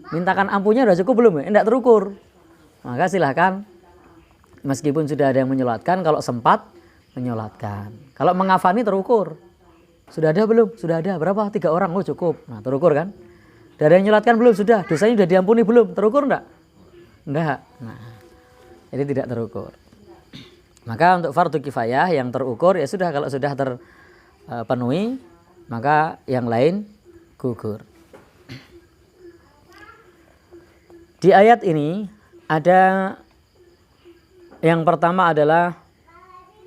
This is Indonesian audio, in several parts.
Mintakan ampunya sudah cukup belum? Tidak terukur. Maka silahkan, meskipun sudah ada yang menyolatkan, kalau sempat menyolatkan. Kalau mengafani terukur. Sudah ada belum? Sudah ada. Berapa? 3 orang. Oh cukup. Nah terukur kan? Sudah ada yang menyolatkan belum? Sudah. Dosanya sudah diampuni belum? Terukur enggak? Enggak. Nah, jadi tidak terukur. Maka untuk fardu kifayah yang terukur ya sudah, kalau sudah terpenuhi maka yang lain gugur. Di ayat ini ada yang pertama adalah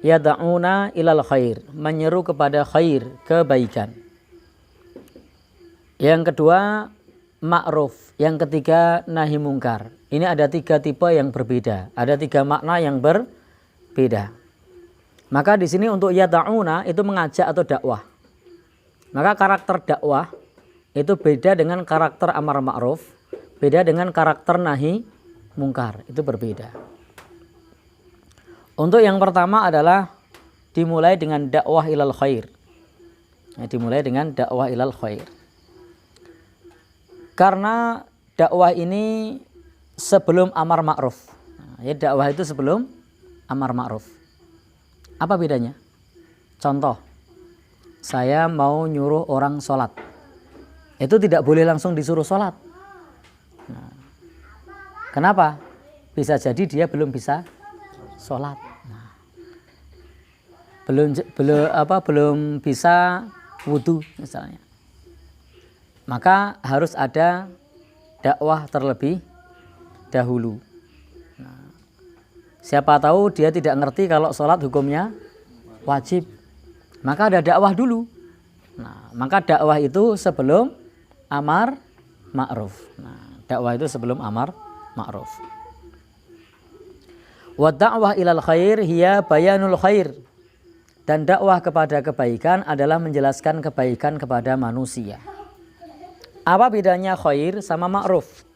yad'una ilal khair, menyeru kepada khair, kebaikan. Yang kedua ma'ruf, yang ketiga nahi mungkar. Ini ada 3 tipe yang berbeda, ada 3 makna yang berbeda. Maka di sini untuk yad'una itu mengajak atau dakwah. Maka karakter dakwah itu beda dengan karakter amar ma'ruf, beda dengan karakter nahi mungkar, itu berbeda. Untuk yang pertama adalah dimulai dengan dakwah ilal khair. Ya, dimulai dengan dakwah ilal khair. Karena dakwah ini sebelum amar ma'ruf. Nah, ya, dakwah itu sebelum amar ma'ruf. Apa bedanya? Contoh, saya mau nyuruh orang sholat. Itu tidak boleh langsung disuruh sholat. Nah, kenapa? Bisa jadi dia belum bisa sholat. Nah, belum bisa wudhu misalnya. Maka harus ada dakwah terlebih dahulu. Nah, siapa tahu dia tidak ngerti kalau sholat hukumnya wajib. Maka ada dakwah dulu. Nah, maka dakwah itu sebelum amar ma'ruf. Nah, dakwah itu sebelum amar ma'ruf. Wa da'wah ilal khair hiya bayanul khair. Dan dakwah kepada kebaikan adalah menjelaskan kebaikan kepada manusia. Apa bedanya khair sama ma'ruf?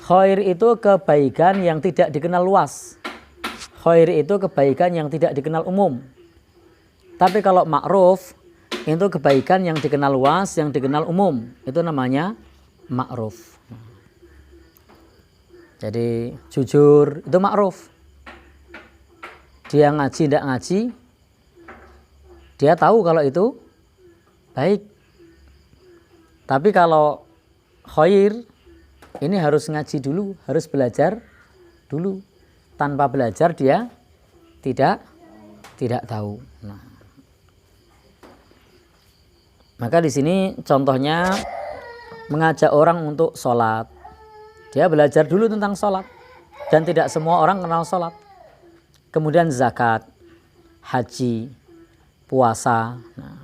Khair itu kebaikan yang tidak dikenal luas. Khair itu kebaikan yang tidak dikenal umum. Tapi kalau ma'ruf itu kebaikan yang dikenal luas, yang dikenal umum. Itu namanya ma'ruf. Jadi jujur itu ma'ruf. Dia ngaji tidak ngaji, dia tahu kalau itu baik. Tapi kalau khair ini harus ngaji dulu, harus belajar dulu. Tanpa belajar dia tidak tahu. Nah, maka di sini contohnya mengajak orang untuk sholat. Dia belajar dulu tentang sholat. Dan tidak semua orang kenal sholat. Kemudian zakat, haji, puasa. Nah,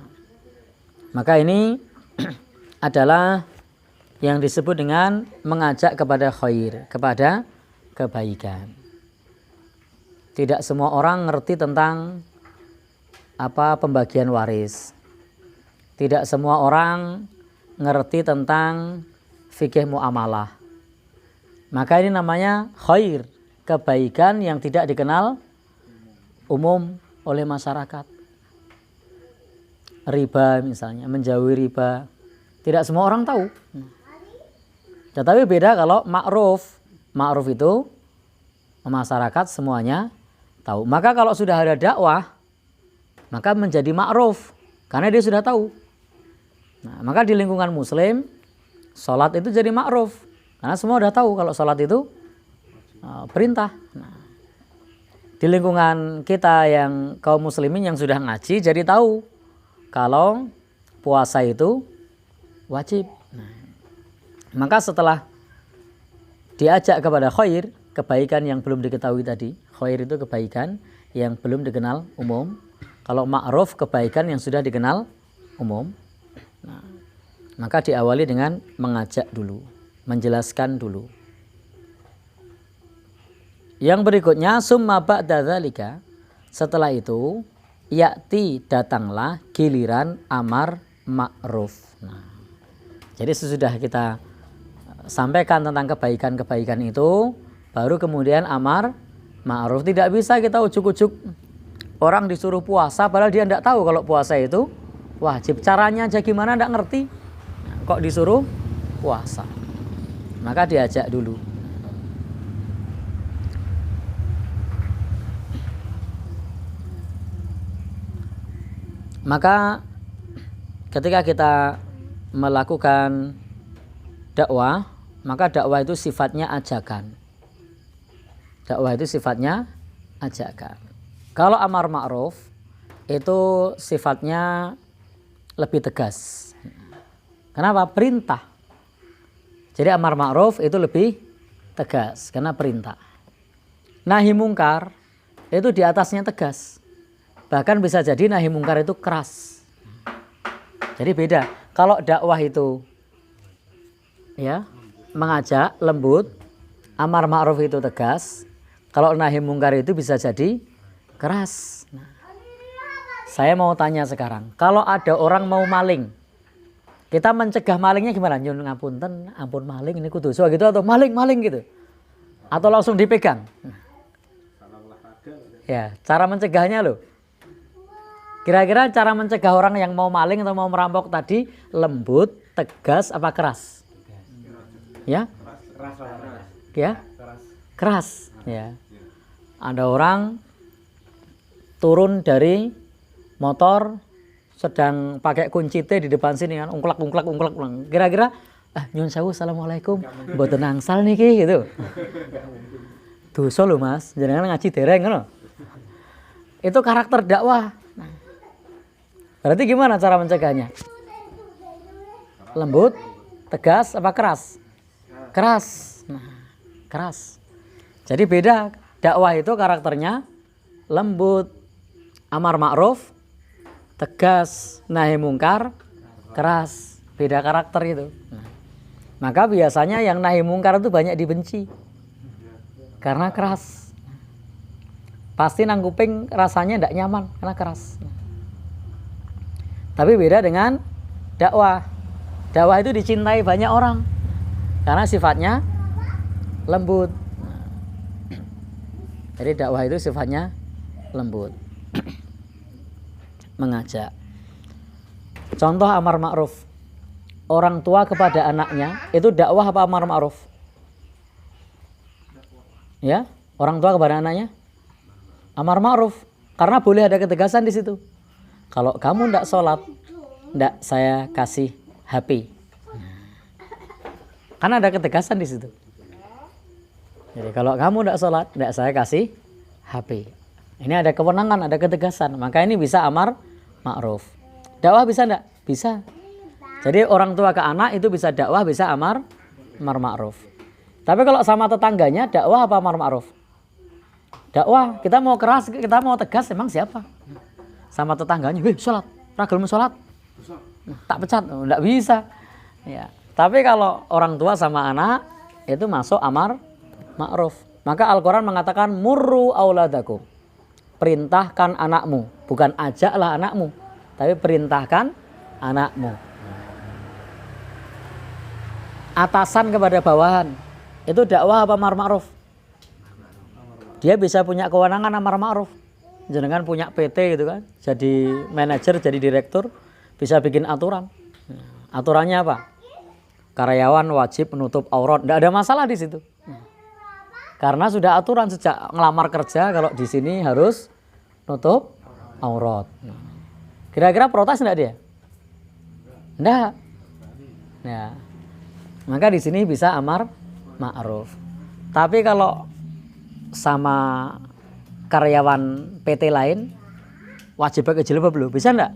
maka ini adalah yang disebut dengan mengajak kepada khair, kepada kebaikan. Tidak semua orang ngerti tentang pembagian waris. Tidak semua orang ngerti tentang fikih muamalah. Maka ini namanya khair, kebaikan yang tidak dikenal umum oleh masyarakat. Riba misalnya, menjauhi riba. Tidak semua orang tahu. Tetapi beda kalau ma'ruf. Ma'ruf itu masyarakat semuanya tahu. Maka kalau sudah ada dakwah, maka menjadi ma'ruf. Karena dia sudah tahu. Nah, maka di lingkungan muslim, sholat itu jadi ma'ruf. Karena semua sudah tahu kalau sholat itu perintah. Nah, di lingkungan kita yang kaum muslimin yang sudah ngaji, jadi tahu kalau puasa itu wajib. Nah, maka setelah diajak kepada khair, kebaikan yang belum diketahui tadi, khair itu kebaikan yang belum dikenal umum. Kalau ma'ruf, kebaikan yang sudah dikenal umum. Nah, maka diawali dengan mengajak dulu, menjelaskan dulu. Yang berikutnya summa ba'da dzalika, setelah itu ya'ti, datanglah giliran amar ma'ruf. Nah, jadi sesudah kita sampaikan tentang kebaikan-kebaikan itu, baru kemudian amar ma'ruf. Tidak bisa kita ujuk-ujuk orang disuruh puasa padahal dia tidak tahu kalau puasa itu wajib. Caranya aja gimana tidak ngerti, kok disuruh puasa. maka diajak dulu. Maka ketika kita melakukan dakwah, maka dakwah itu sifatnya ajakan. Dakwah itu sifatnya ajakan. Kalau amar ma'ruf itu sifatnya lebih tegas. Kenapa? Perintah. Jadi amar ma'ruf itu lebih tegas karena perintah. Nahi mungkar itu di atasnya tegas. Bahkan bisa jadi nahi mungkar itu keras. Jadi beda. Kalau dakwah itu ya mengajak lembut, amar ma'ruf itu tegas. Kalau nahi mungkar itu bisa jadi keras. Nah, saya mau tanya sekarang, kalau ada orang mau maling, kita mencegah malingnya gimana? Nyun ngapunten, ampun maling ini kudu gitu atau maling gitu, atau langsung dipegang? Ya, cara mencegahnya loh. Kira-kira cara mencegah orang yang mau maling atau mau merampok tadi lembut, tegas, apa keras? Ya, ya, keras. Ya, ada orang turun dari motor sedang pakai kunci T di depan sini kan, ungklak. Kira-kira, nyun sewu, assalamualaikum, mboten angsal niki gitu. Dosa lho Mas, jenengan ngaji dereng ngono. Itu karakter dakwah. Berarti gimana cara mencegahnya? Lembut, tegas, apa keras? Keras. Nah, keras. Jadi beda, dakwah itu karakternya lembut, amar ma'ruf, tegas, nahi mungkar, keras. Beda karakter itu. Nah, maka biasanya yang nahi mungkar itu banyak dibenci. Karena keras. Pasti nang kuping rasanya tidak nyaman karena keras. Tapi beda dengan dakwah. Dakwah itu dicintai banyak orang karena sifatnya lembut. Jadi dakwah itu sifatnya lembut. Mengajak. Contoh amar ma'ruf. Orang tua kepada anaknya itu dakwah apa amar ma'ruf? Ya, orang tua kepada anaknya amar ma'ruf karena boleh ada ketegasan di situ. Kalau kamu tidak sholat, tidak saya kasih HP. Karena ada ketegasan di situ. Jadi kalau kamu tidak sholat, tidak saya kasih HP. Ini ada kewenangan, ada ketegasan. Maka ini bisa amar ma'ruf. Dakwah bisa tidak? Bisa. Jadi orang tua ke anak itu bisa dakwah, bisa amar ma'ruf. Tapi kalau sama tetangganya, dakwah apa amar ma'ruf? Dakwah, kita mau keras, kita mau tegas, emang siapa? Sama tetangganya, sholat, ragil sholat, tak pecat, enggak bisa. Ya. Tapi kalau orang tua sama anak itu masuk amar ma'ruf. Maka Al-Quran mengatakan murru auladakum, perintahkan anakmu, bukan ajaklah anakmu, tapi perintahkan anakmu. Atasan kepada bawahan, itu dakwah apa amar ma'ruf? Dia bisa punya kewenangan amar ma'ruf. Jenengan punya PT gitu kan, jadi manajer, jadi direktur, bisa bikin aturan. Aturannya apa? Karyawan wajib menutup aurat, tidak ada masalah di situ. Karena sudah aturan sejak ngelamar kerja, kalau di sini harus nutup aurat. Kira-kira protes enggak dia? Enggak. Ya. Maka di sini bisa amar ma'ruf. Tapi kalau sama karyawan PT lain wajib pakai jilbab belum? Bisa enggak?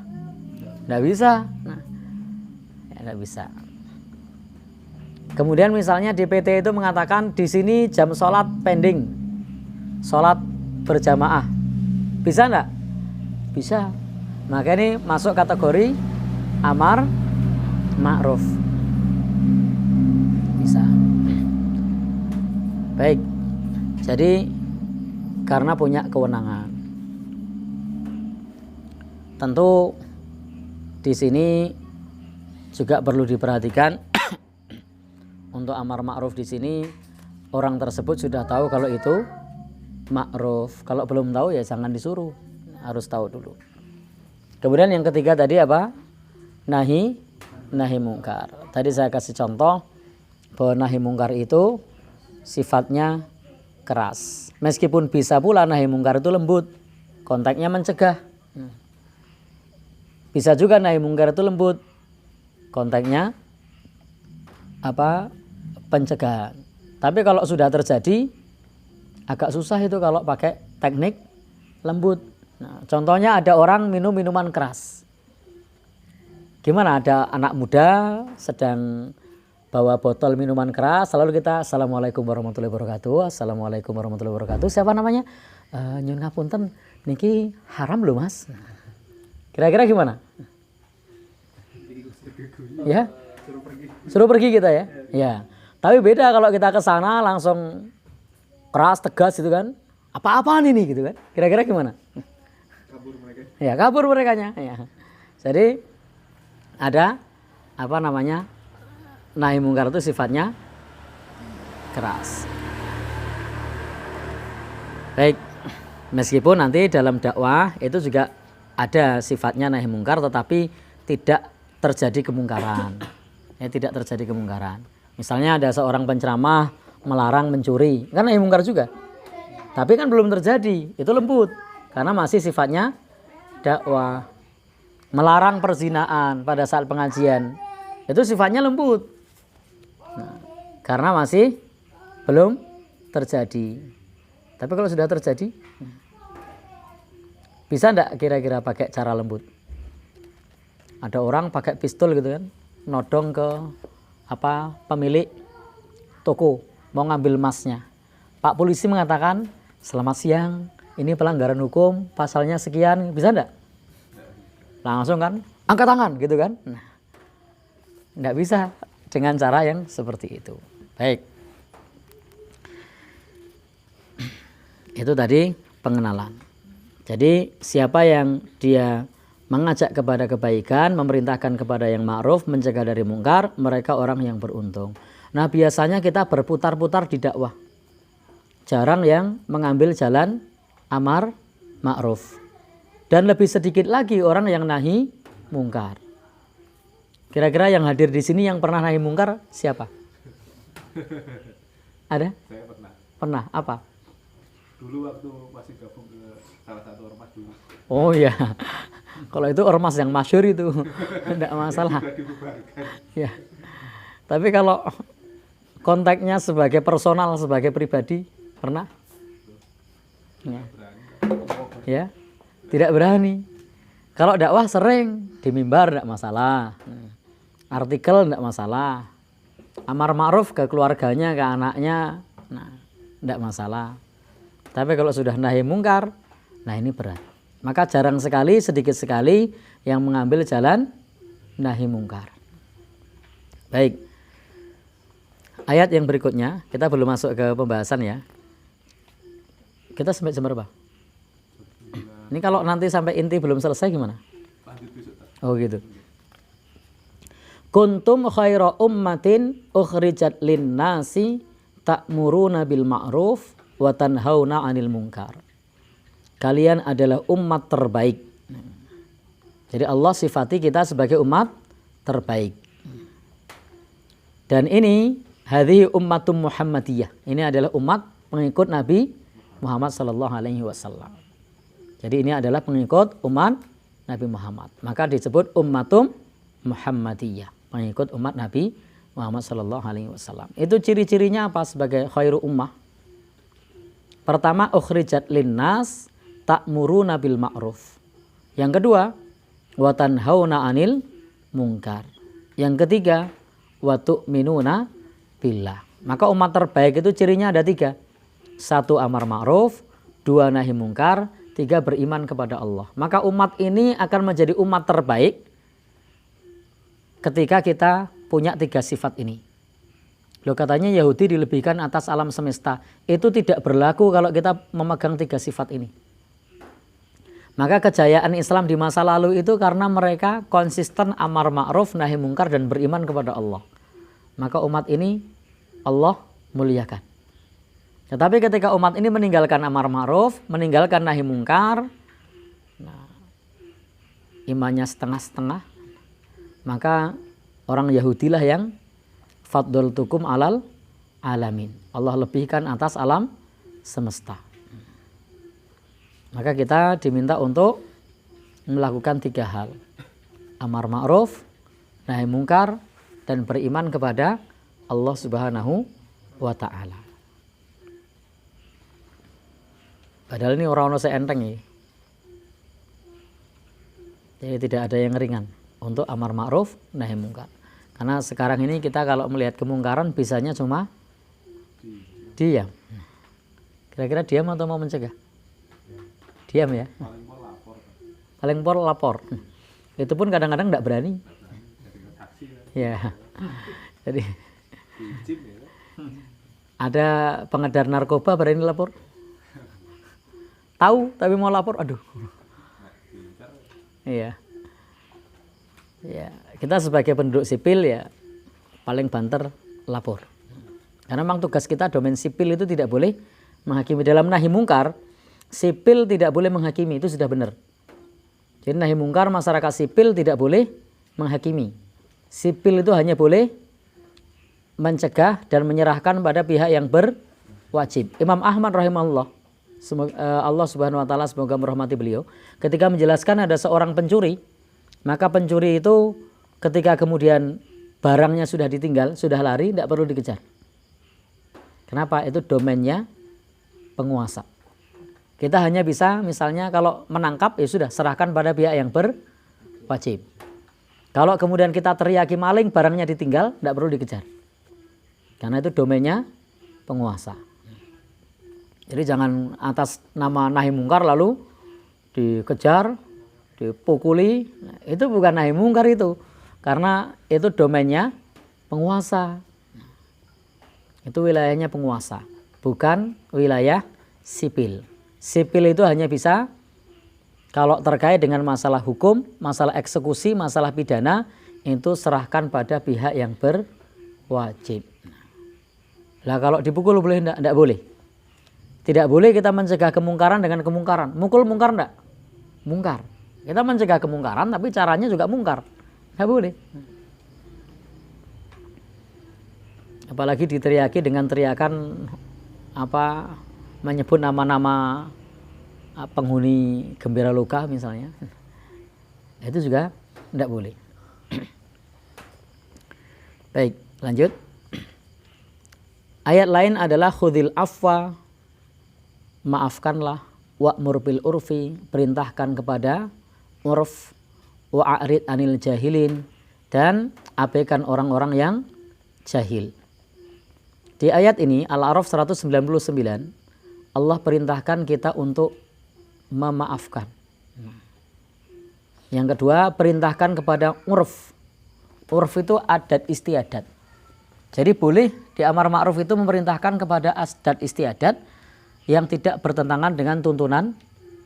Enggak bisa. Nah, ya enggak bisa. Kemudian misalnya di PT itu mengatakan di sini jam sholat pending, sholat berjamaah. Bisa enggak? Bisa. Maka ini masuk kategori amar ma'ruf. Bisa. Baik. Jadi karena punya kewenangan. Tentu di sini juga perlu diperhatikan untuk amar ma'ruf di sini orang tersebut sudah tahu kalau itu ma'ruf. Kalau belum tahu ya jangan disuruh, harus tahu dulu. Kemudian yang ketiga tadi apa? Nahi mungkar. Tadi saya kasih contoh bahwa nahi mungkar itu sifatnya keras. Meskipun bisa pula nahi mungkar itu lembut, konteksnya mencegah. Bisa juga nahi mungkar itu lembut, konteksnya pencegahan. Tapi kalau sudah terjadi agak susah itu kalau pakai teknik lembut. Nah, contohnya ada orang minum minuman keras. Gimana, ada anak muda sedang bawa botol minuman keras, lalu kita assalamualaikum warahmatullahi wabarakatuh, assalamualaikum warahmatullahi wabarakatuh. Siapa namanya? Nyun ngapunten, niki haram loh mas. Kira-kira gimana? Ya, suruh pergi kita ya. Ya. Tapi beda kalau kita ke sana langsung keras tegas gitu kan. Apa-apaan ini gitu kan? Kira-kira gimana? Kabur mereka. Ya, kabur merekanya. Ya. Jadi ada nahi mungkar itu sifatnya keras. Baik, meskipun nanti dalam dakwah itu juga ada sifatnya nahi mungkar, tetapi tidak terjadi kemungkaran. Ya, tidak terjadi kemungkaran. Misalnya ada seorang penceramah melarang mencuri, kan nahi mungkar juga. Tapi kan belum terjadi, itu lembut karena masih sifatnya dakwah. Melarang perzinaan pada saat pengajian, itu sifatnya lembut. Nah, karena masih belum terjadi. Tapi kalau sudah terjadi, bisa enggak kira-kira pakai cara lembut? Ada orang pakai pistol gitu kan, nodong ke pemilik toko, mau ngambil emasnya. Pak polisi mengatakan, selamat siang, ini pelanggaran hukum, pasalnya sekian, bisa enggak? Langsung kan, angkat tangan gitu kan. Nah, enggak bisa dengan cara yang seperti itu. Baik. Itu tadi pengenalan. Jadi siapa yang dia mengajak kepada kebaikan, memerintahkan kepada yang ma'ruf, mencegah dari mungkar, mereka orang yang beruntung. Nah, biasanya kita berputar-putar di dakwah. Jarang yang mengambil jalan amar ma'ruf. Dan lebih sedikit lagi orang yang nahi mungkar. Kira-kira yang hadir di sini yang pernah nahi mungkar siapa? Ada? Saya pernah. Pernah, apa? Dulu waktu masih gabung ke salah satu ormas dulu. Oh iya, kalau itu ormas yang masyhur itu, tidak masalah. Ya. Tapi kalau konteksnya sebagai personal, sebagai pribadi, pernah? Ya, tidak berani. Kalau dakwah sering di mimbar tidak masalah, artikel tidak masalah, amar ma'ruf ke keluarganya, ke anaknya, nah tidak masalah. Tapi kalau sudah nahi mungkar, nah ini berat. Maka jarang sekali, sedikit sekali yang mengambil jalan nahi mungkar. Baik. Ayat yang berikutnya, kita belum masuk ke pembahasan ya. Kita sampai jam berapa? Ini kalau nanti sampai inti belum selesai gimana? Oh gitu. Kuntum khaira ummatin ukhrijat lin-nasi ta'muruna bil ma'ruf wa tanhauna 'anil munkar. Kalian adalah umat terbaik. Jadi Allah sifati kita sebagai umat terbaik. Dan ini hadhihi ummatum Muhammadiyah. Ini adalah umat pengikut Nabi Muhammad sallallahu alaihi wasallam. Jadi ini adalah pengikut umat Nabi Muhammad. Maka disebut ummatum Muhammadiyah, pengikut umat Nabi Muhammad sallallahu alaihi wasallam. Itu ciri-cirinya apa sebagai khairu ummah? Pertama, ukhrijat linnas ta'muruna bil ma'ruf. Yang kedua, wa tanhauna 'anil munkar. Yang ketiga, wa tu'minuna billah. Maka umat terbaik itu cirinya ada 3. 1 amar ma'ruf, 2 nahi mungkar, 3 beriman kepada Allah. Maka umat ini akan menjadi umat terbaik ketika kita punya 3 sifat ini. Loh, katanya Yahudi dilebihkan atas alam semesta. Itu tidak berlaku kalau kita memegang 3 sifat ini. Maka kejayaan Islam di masa lalu itu karena mereka konsisten amar ma'ruf nahi mungkar dan beriman kepada Allah. Maka umat ini Allah muliakan. Tetapi ketika umat ini meninggalkan amar ma'ruf, meninggalkan nahi mungkar, nah, imannya setengah-setengah, maka orang Yahudilah yang faddaltukum alal alamin. Allah lebihkan atas alam semesta. Maka kita diminta untuk melakukan 3 hal. Amar ma'ruf, nahi mungkar, dan beriman kepada Allah Subhanahu wa ta'ala. Padahal ini orang-orang seenteng ya. Jadi tidak ada yang ringan untuk amar ma'ruf, nahi mungkar. Karena sekarang ini kita kalau melihat kemungkaran bisanya cuma diam. Kira-kira diam atau mau mencegah? Diam ya. Paling pol lapor. Itu pun kadang-kadang tidak berani. Ya. Jadi ada pengedar narkoba berani lapor. Tahu tapi mau lapor, aduh. Iya. Ya, kita sebagai penduduk sipil ya paling banter lapor. Karena memang tugas kita domain sipil itu tidak boleh menghakimi. Dalam nahi mungkar, sipil tidak boleh menghakimi, itu sudah benar. Jadi nahi mungkar masyarakat sipil tidak boleh menghakimi. Sipil itu hanya boleh mencegah dan menyerahkan pada pihak yang berwajib. Imam Ahmad rahimahullah, Allah Subhanahu wa taala semoga merahmati beliau, ketika menjelaskan ada seorang pencuri, maka pencuri itu ketika kemudian barangnya sudah ditinggal, sudah lari, tidak perlu dikejar. Kenapa? Itu domainnya penguasa. Kita hanya bisa misalnya kalau menangkap ya sudah serahkan pada pihak yang berwajib. Kalau kemudian kita teriaki maling, barangnya ditinggal, tidak perlu dikejar. Karena itu domainnya penguasa. Jadi jangan atas nama nahi mungkar lalu dikejar, dipukuli. Nah, itu bukan nahi mungkar itu. Karena itu domainnya penguasa. Itu wilayahnya penguasa, bukan wilayah sipil. Sipil itu hanya bisa kalau terkait dengan masalah hukum, masalah eksekusi, masalah pidana, itu serahkan pada pihak yang berwajib. Lah kalau dipukul boleh enggak? Enggak boleh. Tidak boleh kita mencegah kemungkaran dengan kemungkaran. Mukul mungkar enggak? Mungkar. Kita mencegah kemungkaran tapi caranya juga mungkar. Enggak boleh. Apalagi diteriaki dengan teriakan apa, menyebut nama-nama penghuni Gembira Luka misalnya. Itu juga tidak boleh. Baik, lanjut. Ayat lain adalah khudhil afwa, maafkanlah, wa'mur bil urfi, perintahkan kepada urf, wa'arid anil jahilin, dan abaikan orang-orang yang jahil. Di ayat ini Al-A'raf 199 Allah perintahkan kita untuk memaafkan. Yang kedua, perintahkan kepada urf. Urf itu adat istiadat. Jadi boleh di amar ma'ruf itu memerintahkan kepada adat istiadat yang tidak bertentangan dengan tuntunan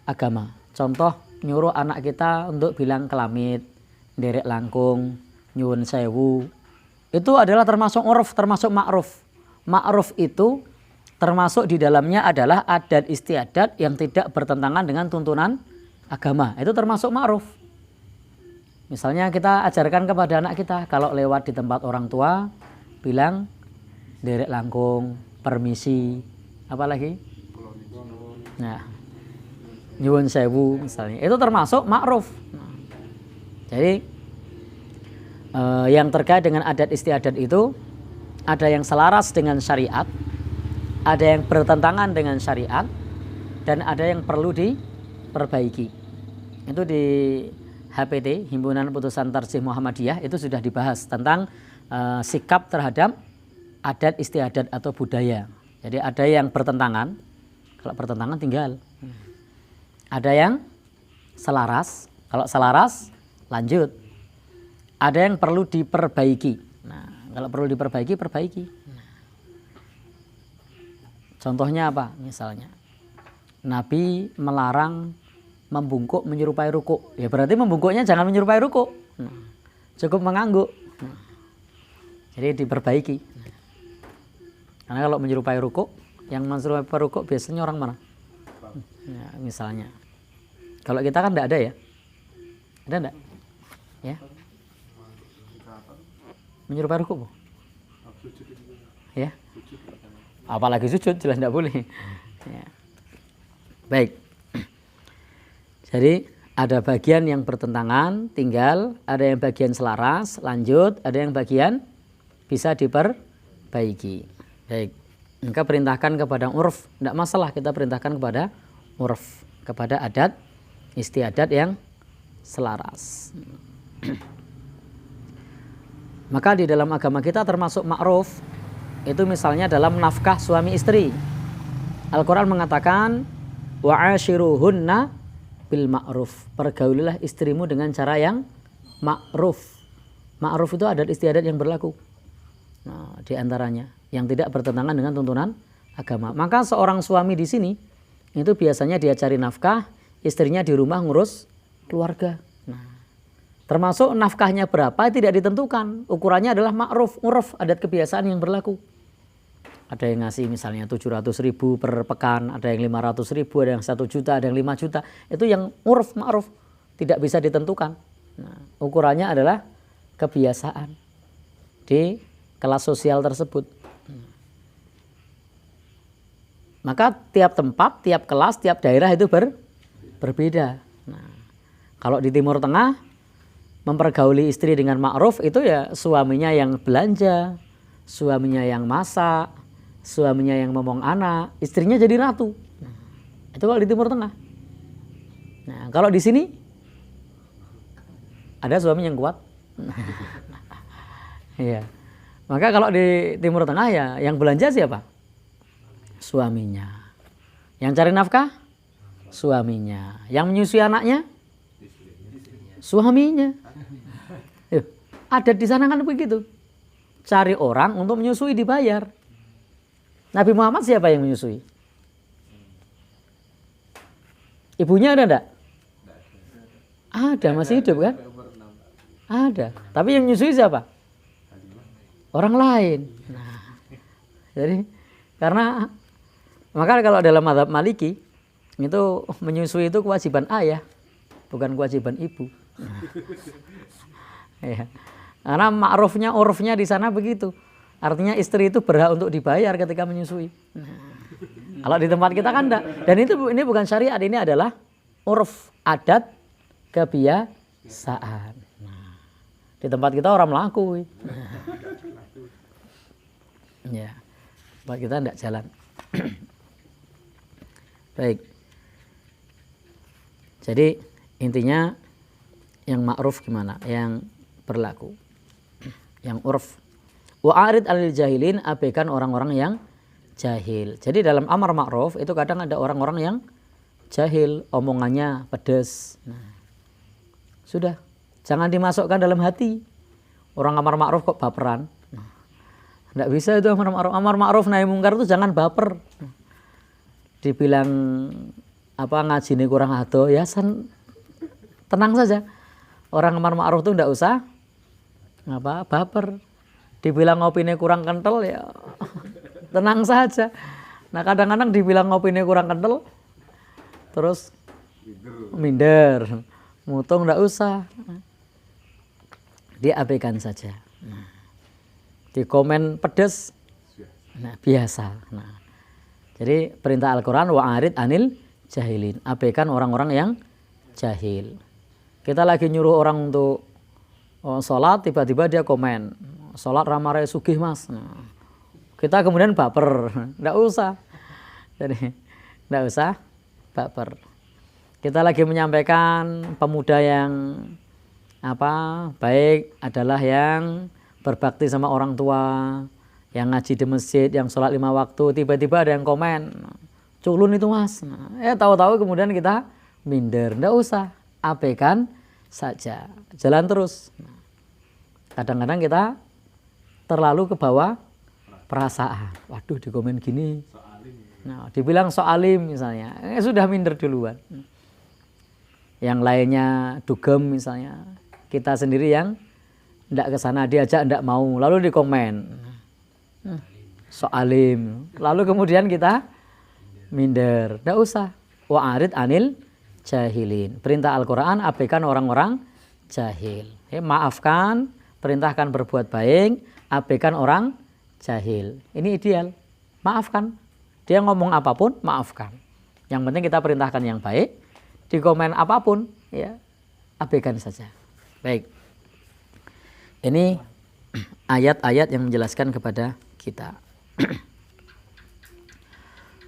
agama. Contoh, nyuruh anak kita untuk bilang kelamit, nderek langkung, nyuwun sewu. Itu adalah termasuk urf, termasuk ma'ruf. Ma'ruf itu termasuk di dalamnya adalah adat istiadat yang tidak bertentangan dengan tuntunan agama. Itu termasuk ma'ruf. Misalnya kita ajarkan kepada anak kita kalau lewat di tempat orang tua bilang derek langkung, permisi, apa lagi? Nah, nyuwun sewu misalnya. Itu termasuk ma'ruf. Jadi yang terkait dengan adat istiadat itu ada yang selaras dengan syariat, ada yang bertentangan dengan syariat, dan ada yang perlu diperbaiki. Itu di HPT, Himpunan Putusan Tarjih Muhammadiyah, itu sudah dibahas tentang sikap terhadap adat istiadat atau budaya. Jadi ada yang bertentangan, kalau bertentangan tinggal. Ada yang selaras, kalau selaras lanjut. Ada yang perlu diperbaiki. Nah, kalau perlu diperbaiki, perbaiki. Contohnya apa? Misalnya Nabi melarang membungkuk menyerupai rukuk. Ya berarti membungkuknya jangan menyerupai rukuk. Cukup mengangguk. Jadi diperbaiki. Karena kalau menyerupai rukuk, yang menyerupai rukuk biasanya orang mana? Ya, misalnya. Kalau kita kan tidak ada ya. Ada enggak? Ya. Menyerupai rukuk, Bu? Ya. Apalagi sujud jelas tidak boleh. Ya. Baik. Jadi ada bagian yang bertentangan, tinggal ada yang bagian selaras, lanjut, ada yang bagian bisa diperbaiki. Baik. Maka perintahkan kepada urf, tidak masalah kita perintahkan kepada urf, kepada adat istiadat yang selaras. Maka di dalam agama kita termasuk ma'ruf itu misalnya dalam nafkah suami istri. Al-Quran mengatakan wa'ashiruhunna bil ma'ruf. Pergaulilah istrimu dengan cara yang ma'ruf. Ma'ruf itu adat istiadat yang berlaku. Nah, di antaranya yang tidak bertentangan dengan tuntunan agama. Maka seorang suami di sini itu biasanya dia cari nafkah, istrinya di rumah ngurus keluarga. Nah, termasuk nafkahnya berapa tidak ditentukan. Ukurannya adalah ma'ruf, urf, adat kebiasaan yang berlaku. Ada yang ngasih misalnya 700.000 per pekan, ada yang 500.000, ada yang 1 juta, ada yang 5 juta. Itu yang urf, ma'ruf, tidak bisa ditentukan. Nah, ukurannya adalah kebiasaan di kelas sosial tersebut. Maka tiap tempat, tiap kelas, tiap daerah itu berbeda. Nah, kalau di Timur Tengah mempergauli istri dengan ma'ruf itu ya suaminya yang belanja, suaminya yang masak, suaminya yang ngomong anak, istrinya jadi ratu. Itu kalau di Timur Tengah. Nah, kalau di sini ada suami yang kuat. Iya. Maka kalau di Timur Tengah ya yang belanja siapa? Suaminya. Yang cari nafkah? Suaminya. Yang menyusui anaknya? Suaminya. Ada di sana kan begitu. Cari orang untuk menyusui dibayar. Nabi Muhammad siapa yang menyusui? Ibunya ada enggak? Ada, masih hidup kan? Ada. Tapi yang menyusui siapa? Orang lain. Nah, jadi karena maka kalau dalam mazhab Maliki itu menyusui itu kewajiban ayah, bukan kewajiban ibu. Ya. Karena ma'rufnya, urufnya di sana begitu. Artinya istri itu berhak untuk dibayar ketika menyusui. Kalau di tempat kita kan enggak. Dan ini bukan syariat, ini adalah uruf, adat, kebiasaan. Nah, di tempat kita orang melaku. Ya, tempat kita enggak jalan. Baik. Jadi intinya yang ma'ruf gimana? Yang berlaku. Yang urf. Wa'arid alil jahilin, abaikan orang-orang yang jahil. Jadi dalam amar ma'ruf itu kadang ada orang-orang yang jahil, omongannya pedas. Nah, sudah, jangan dimasukkan dalam hati. Orang amar ma'ruf kok baperan. Nah, enggak bisa itu amar ma'ruf. Amar ma'ruf nahi mungkar itu jangan baper. Nah, dibilang apa ngajine kurang ado ya tenang saja. Orang amar ma'ruf itu enggak usah apa baper. Dibilang ngopine kurang kental ya tenang saja. Nah, kadang-kadang dibilang ngopine kurang kental terus minder. Mutung enggak usah. Diabaikan saja. Nah, di komen pedes. Nah, biasa. Nah, jadi perintah Al-Quran wa'arid anil jahilin. Abaikan orang-orang yang jahil. Kita lagi nyuruh orang untuk sholat, tiba-tiba dia komen, sholat ramare sugih mas. Nah, kita kemudian baper, enggak usah. Jadi enggak usah baper. Kita lagi menyampaikan pemuda yang baik adalah yang berbakti sama orang tua, yang ngaji di masjid, yang sholat 5 waktu, tiba-tiba ada yang komen, culun itu mas. Nah, tahu-tahu kemudian kita minder, enggak usah, abaikan saja, jalan terus. Kadang-kadang kita terlalu ke bawah perasaan. Waduh, di komen gini. Nah, dibilang soalim misalnya, sudah minder duluan. Yang lainnya dugem misalnya, kita sendiri yang enggak ke sana, diajak enggak mau, lalu dikomen. Soalim. Lalu kemudian kita minder. Enggak usah. Wa'arid anil jahilin. Perintah Al-Quran, abaikan orang-orang jahil. Maafkan, perintahkan berbuat baik, abaikan orang jahil. Ini ideal. Maafkan. Dia ngomong apapun, maafkan. Yang penting kita perintahkan yang baik. Di komen apapun, ya abaikan saja. Baik. Ini ayat-ayat yang menjelaskan kepada kita.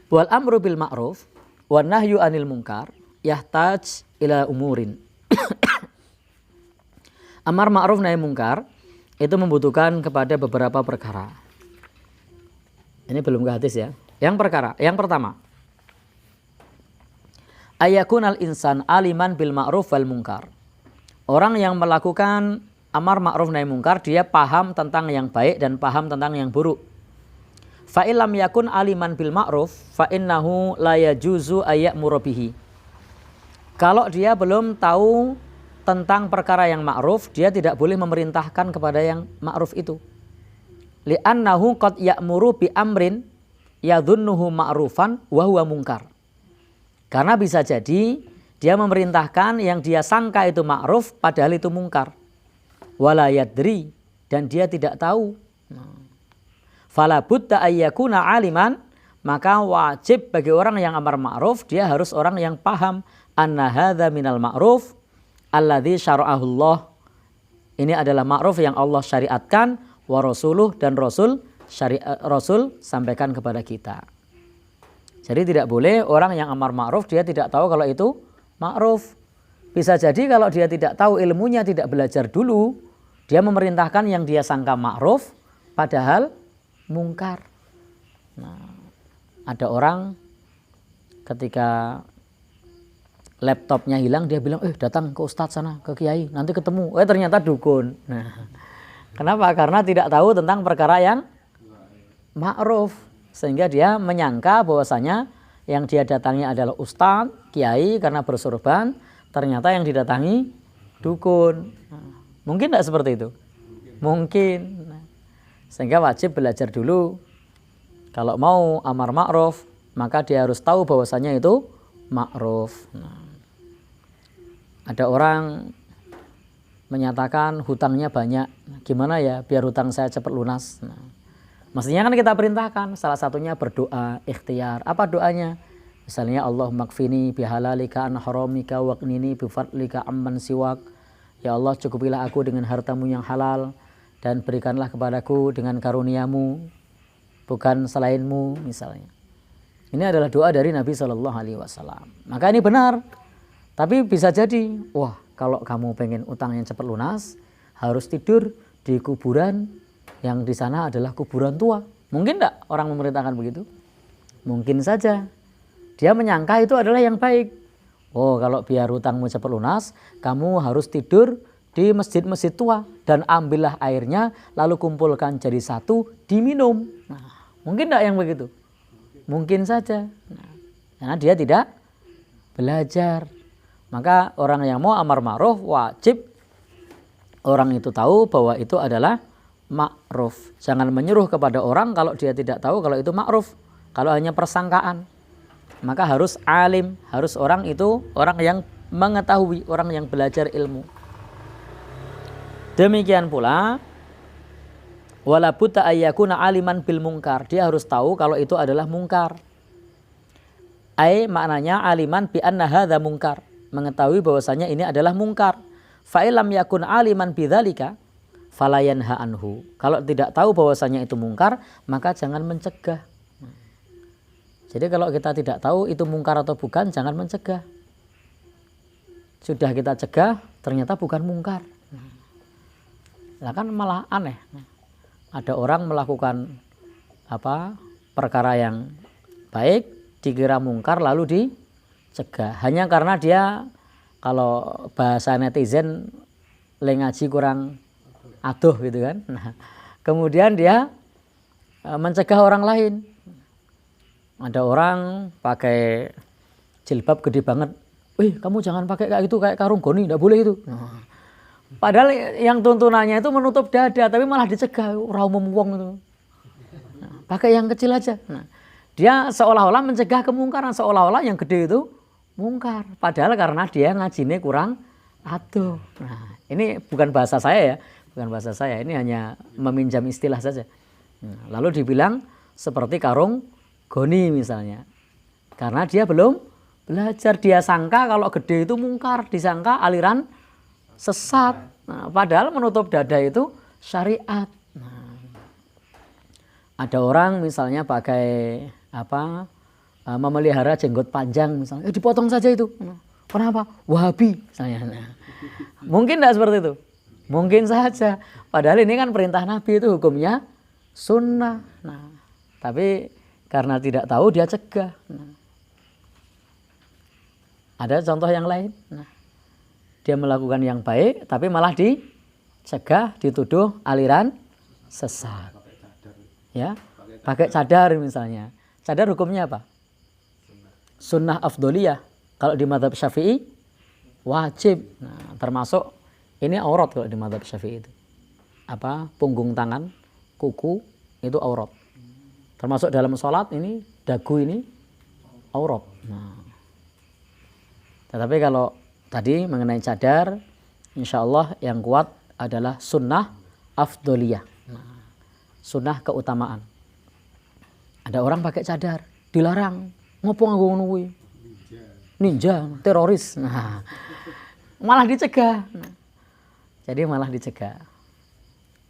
Wal amru bil ma'ruf wan nahyu anil munkar yahtaj ila umurin. Amar ma'ruf nahi munkar itu membutuhkan kepada beberapa perkara. Ini belum ke hadis ya. Yang pertama, ayakunal insan aliman bil ma'ruf wal munkar. Orang yang melakukan amar ma'ruf nahi munkar, dia paham tentang yang baik dan paham tentang yang buruk. Fa illam yakun aliman bil ma'ruf fa innahu la yajuzu ayyamuru bihi. Kalau dia belum tahu tentang perkara yang ma'ruf, dia tidak boleh memerintahkan kepada yang ma'ruf itu. Li'annahu qad ya'muru bi amrin yadhunnuhu ma'rufan wa huwa munkar. Karena bisa jadi dia memerintahkan yang dia sangka itu ma'ruf padahal itu mungkar. Wala yadri, dan dia tidak tahu. Fala budda ayyakuna aliman, maka wajib bagi orang yang amar ma'ruf dia harus orang yang paham anna hadza minal ma'ruf alladzi syara'ahu Allah. Ini adalah ma'ruf yang Allah syariatkan, wa rasuluh, dan Rasul sampaikan kepada kita. Jadi tidak boleh orang yang amar ma'ruf dia tidak tahu kalau itu ma'ruf. Bisa jadi kalau dia tidak tahu ilmunya, tidak belajar dulu, dia memerintahkan yang dia sangka ma'ruf padahal mungkar. Nah, ada orang ketika laptopnya hilang, dia bilang, datang ke ustadz sana, ke kiai, nanti ketemu. Ternyata dukun. Nah, kenapa? Karena tidak tahu tentang perkara yang ma'ruf. Sehingga dia menyangka bahwasanya yang dia datangi adalah ustadz, kiai karena bersorban, ternyata yang didatangi dukun. Nah, mungkin tidak seperti itu? Mungkin. Nah, sehingga wajib belajar dulu. Kalau mau amar ma'ruf, maka dia harus tahu bahwasanya itu ma'ruf. Nah, ada orang menyatakan hutangnya banyak. Gimana ya biar hutang saya cepat lunas? Nah, mestinya kan kita perintahkan. Salah satunya berdoa, ikhtiar. Apa doanya? Misalnya Allahumma kfini bihalalika an haramika waqnini bifadlika amman siwak. Ya Allah, cukupilah aku dengan hartamu yang halal dan berikanlah kepadaku dengan karuniamu bukan selainmu, misalnya. Ini adalah doa dari Nabi SAW. Maka ini benar. Tapi bisa jadi, kalau kamu pengen utang yang cepat lunas, harus tidur di kuburan yang di sana adalah kuburan tua. Mungkin enggak orang memerintahkan begitu? Mungkin saja. Dia menyangka itu adalah yang baik. Kalau biar utangmu cepat lunas, kamu harus tidur di masjid-masjid tua dan ambillah airnya lalu kumpulkan jadi satu diminum. Nah, mungkin enggak yang begitu? Mungkin saja. Nah, karena dia tidak belajar. Maka orang yang mau amar ma'ruf wajib orang itu tahu bahwa itu adalah ma'ruf. Jangan menyuruh kepada orang kalau dia tidak tahu kalau itu ma'ruf. Kalau hanya persangkaan, maka harus alim, harus orang itu orang yang mengetahui, orang yang belajar ilmu. Demikian pula wala budda ayyakuna aliman bil munkar. Dia harus tahu kalau itu adalah mungkar. Maknanya aliman bi anna hadza munkar. Mengetahui bahwasanya ini adalah mungkar. Fa illam yakun aliman bidzalika fala yanha anhu. Kalau tidak tahu bahwasanya itu mungkar, maka jangan mencegah. Jadi kalau kita tidak tahu itu mungkar atau bukan, jangan mencegah. Sudah kita cegah, ternyata bukan mungkar. Nah, kan malah aneh. Ada orang melakukan perkara yang baik dikira mungkar lalu dicegah hanya karena dia, kalau bahasa netizen, ngaji kurang aduh gitu kan. Nah, kemudian dia mencegah orang lain. Ada orang pakai jilbab gede banget, kamu jangan pakai kayak gitu, kayak karung goni, tidak boleh itu. Nah, padahal yang tuntunannya itu menutup dada, tapi malah dicegah, ora umum wong itu. Nah, pakai yang kecil aja. Nah, dia seolah-olah mencegah kemungkaran, seolah-olah yang gede itu mungkar. Padahal karena dia ngajine kurang aduh. Nah, ini bukan bahasa saya ya, bukan bahasa saya. Ini hanya meminjam istilah saja. Nah, lalu dibilang seperti karung goni misalnya. Karena dia belum belajar, dia sangka kalau gede itu mungkar, disangka aliran sesat. Nah, padahal menutup dada itu syariat. Nah, ada orang misalnya pakai memelihara jenggot panjang misalnya, dipotong saja itu. Kenapa? Wahabi misalnya. Nah, mungkin tidak seperti itu. Mungkin saja. Padahal ini kan perintah Nabi, itu hukumnya sunnah. Nah, tapi karena tidak tahu dia cegah. Nah, ada contoh yang lain. Nah, dia melakukan yang baik tapi malah dicegah, dituduh aliran sesat. Ya, pakai cadar misalnya. Cadar hukumnya apa? Sunnah afdoliyah. Kalau di mazhab Syafi'i wajib. Nah, termasuk ini aurat kalau di mazhab Syafi'i itu. Punggung tangan, kuku itu aurat. Termasuk dalam sholat ini dagu ini aurat. Nah, tetapi kalau tadi mengenai cadar, insya Allah yang kuat adalah sunnah afdoliyah. Nah, sunnah keutamaan. Ada orang pakai cadar, dilarang. Ngopo nganggo ngono kuwi? Ninja, teroris. Nah, malah dicegah. Nah, jadi malah dicegah.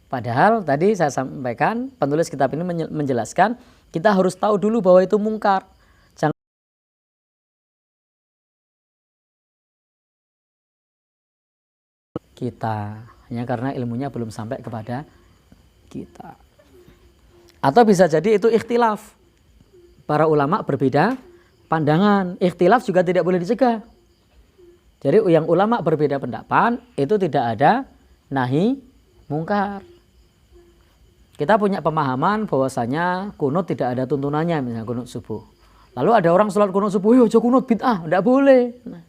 Padahal tadi saya sampaikan, penulis kitab ini menjelaskan kita harus tahu dulu bahwa itu mungkar. Kita hanya karena ilmunya belum sampai kepada kita. Atau bisa jadi itu ikhtilaf. Para ulama berbeda pandangan. Ikhtilaf juga tidak boleh dicegah. Jadi yang ulama berbeda pendapat itu tidak ada nahi mungkar. Kita punya pemahaman bahwasanya kunut tidak ada tuntunannya, misalnya kunut subuh. Lalu ada orang sholat kunut subuh, yo kunut bid'ah, tidak boleh. Nah,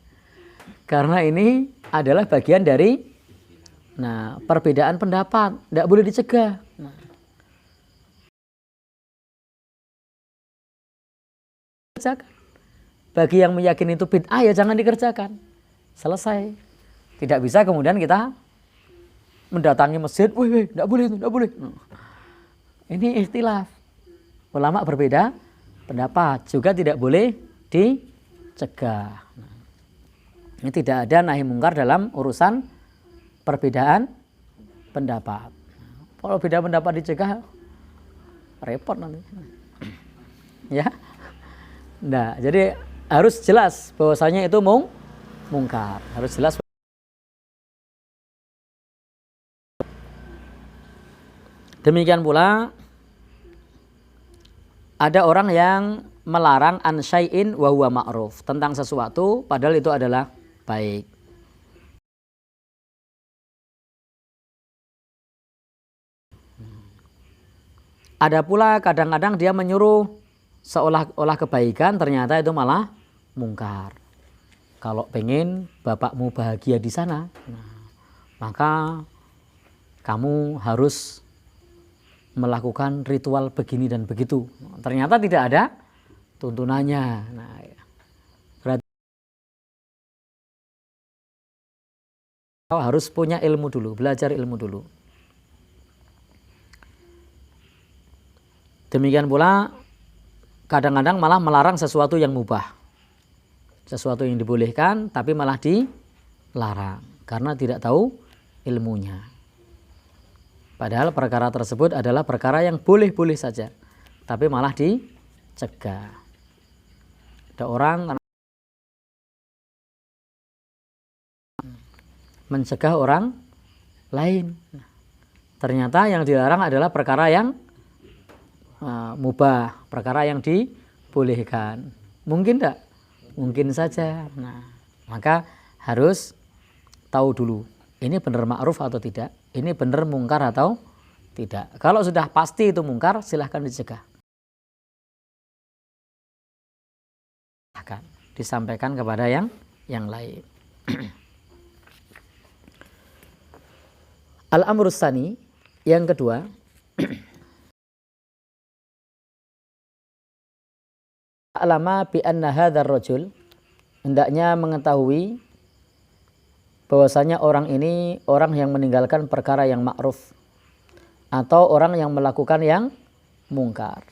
karena ini adalah bagian dari perbedaan pendapat, tidak boleh dicegah. Nah, bagi yang meyakini itu bid'ah ya jangan dikerjakan. Selesai. Tidak bisa kemudian kita mendatangi masjid, wih, tidak boleh itu, tidak boleh. Nah, ini ikhtilaf. Ulama berbeda pendapat, juga tidak boleh dicegah. Nah, ini tidak ada nahi mungkar dalam urusan perbedaan pendapat. Kalau beda pendapat dicegah, repot nanti. Ya. Nah, jadi harus jelas bahwasanya itu mungkar. Harus jelas. Demikian pula ada orang yang melarang an syai'in wa huwa ma'ruf, tentang sesuatu padahal itu adalah baik. Ada pula kadang-kadang dia menyuruh seolah-olah kebaikan, ternyata itu malah mungkar. Kalau pengen bapakmu bahagia di sana, maka kamu harus melakukan ritual begini dan begitu. Ternyata tidak ada tuntunannya. Nah, berarti harus punya ilmu dulu, belajar ilmu dulu. Demikian pula kadang-kadang malah melarang sesuatu yang mubah. Sesuatu yang dibolehkan tapi malah dilarang karena tidak tahu ilmunya. Padahal perkara tersebut adalah perkara yang boleh-boleh saja, tapi malah dicegah. Ada orang mencegah orang lain. Ternyata yang dilarang adalah perkara yang mubah, perkara yang dibolehkan. Mungkin tidak? Mungkin saja. Nah, maka harus tahu dulu, ini benar ma'ruf atau tidak, ini benar mungkar atau tidak. Kalau sudah pasti itu mungkar, silahkan dicegah. Akan disampaikan kepada yang lain. Al-amrus tsani, yang kedua, alama bi anna hadzal rajul, hendaknya mengetahui bahwasanya orang ini orang yang meninggalkan perkara yang ma'ruf atau orang yang melakukan yang mungkar.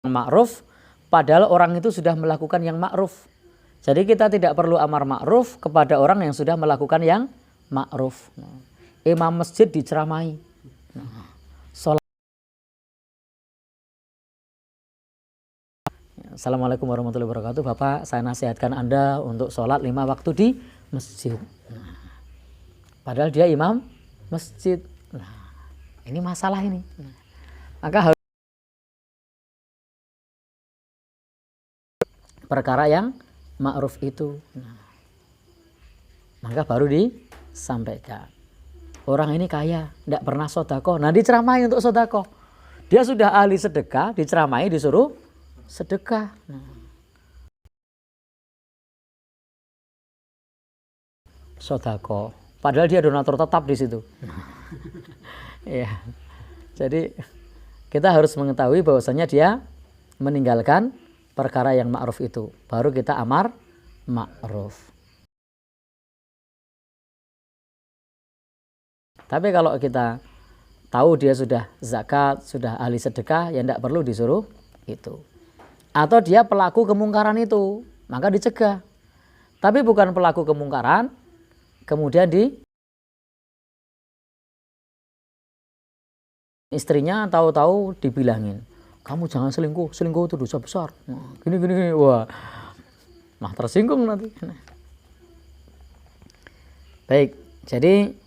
Ma'ruf padahal orang itu sudah melakukan yang ma'ruf. Jadi kita tidak perlu amar ma'ruf kepada orang yang sudah melakukan yang ma'ruf. Imam masjid diceramai. Sholat. Assalamualaikum warahmatullahi wabarakatuh. Bapak, saya nasihatkan Anda untuk sholat 5 waktu di masjid. Padahal dia imam masjid. Ini masalah ini. Maka harus perkara yang ma'ruf itu. Maka baru disampaikan. Orang ini kaya, tidak pernah sedekah. Nah, diceramai untuk sedekah. Dia sudah ahli sedekah, diceramai disuruh sedekah. Sedekah. Padahal dia donatur tetap di situ. Ya. Jadi kita harus mengetahui bahwasanya dia meninggalkan perkara yang ma'ruf itu. Baru kita amar ma'ruf. Tapi kalau kita tahu dia sudah zakat, sudah ahli sedekah, ya tidak perlu disuruh itu. Atau dia pelaku kemungkaran itu, maka dicegah. Tapi bukan pelaku kemungkaran, kemudian istrinya tahu-tahu dibilangin, kamu jangan selingkuh, selingkuh itu dosa besar. Gini, wah, nah tersinggung nanti. Baik, jadi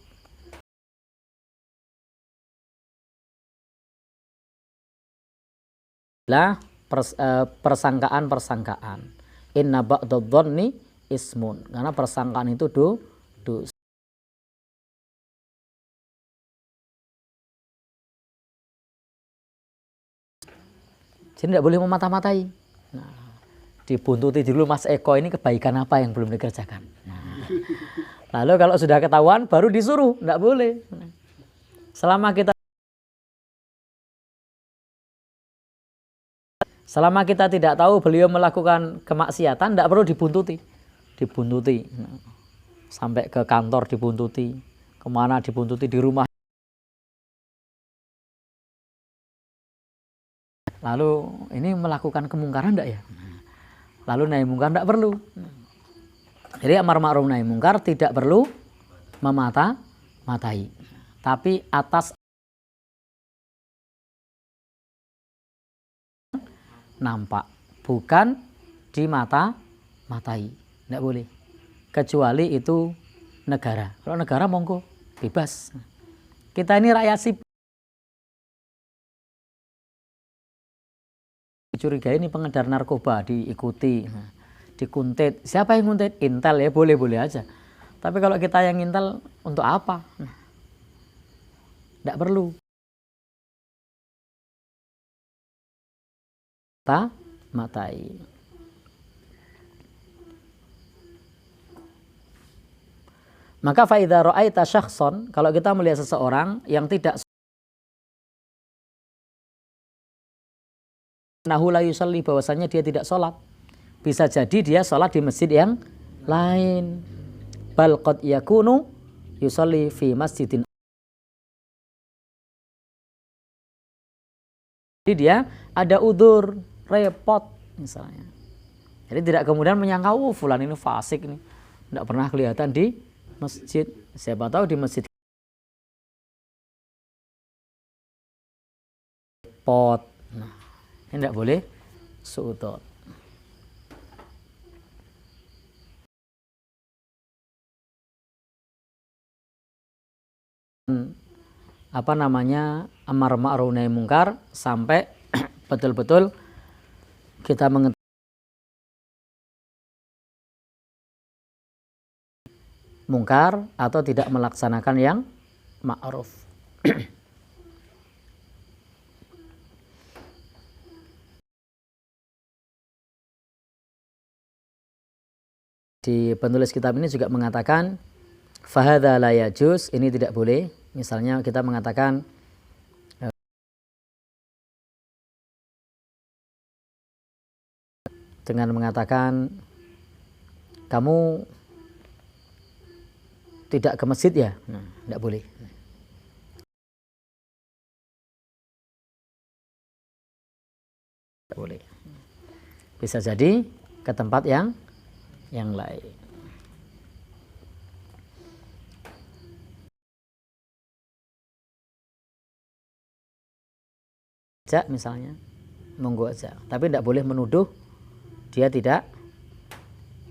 persangkaan. Inna ba'dadh-dhanni ismun. Karena persangkaan itu dosa. Jadi tidak boleh memata-matai. Nah, dibuntuti dulu Mas Eko ini kebaikan apa yang belum dikerjakan. Nah, lalu kalau sudah ketahuan baru disuruh, tidak boleh. Selama kita tidak tahu beliau melakukan kemaksiatan, tidak perlu dibuntuti. Sampai ke kantor dibuntuti, kemana dibuntuti, di rumah. Lalu ini melakukan kemungkaran enggak ya? Lalu nahi mungkar enggak perlu. Jadi amar ma'ruf nahi mungkar tidak perlu memata-matai. Tapi atas nampak, bukan di mata-matai. Enggak boleh. Kecuali itu negara. Kalau negara monggo bebas. Kita ini rakyat sipil. Curiga ini pengedar narkoba diikuti, dikuntit. Siapa yang nguntit? Intel ya, boleh-boleh aja. Tapi kalau kita yang intel, untuk apa? Tidak perlu. Matai. Maka fa idza ra'aita syakhsan, kalau kita melihat seseorang yang tidak nahu la yusalli, bahwasanya dia tidak sholat, bisa jadi dia sholat di masjid yang lain. Bal qad yakunu yusalli fi masjidin. Jadi dia ada udzur, repot misalnya. Jadi tidak kemudian menyangka, oh fulan ini fasik ini, tidak pernah kelihatan di masjid. Siapa tahu di masjid repot. Nah, ini tidak boleh su'udzon. Apa namanya, amar ma'ruf nahi mungkar sampai betul-betul kita mengetahui mungkar atau tidak melaksanakan yang ma'ruf. Di penulis kitab ini juga mengatakan fahadha la yajuz, ini tidak boleh. Misalnya kita mengatakan dengan mengatakan kamu tidak ke masjid ya, nah, tidak boleh. boleh. Bisa jadi ke tempat yang lain. Ajak misalnya, monggo aja. Tapi tidak boleh menuduh dia tidak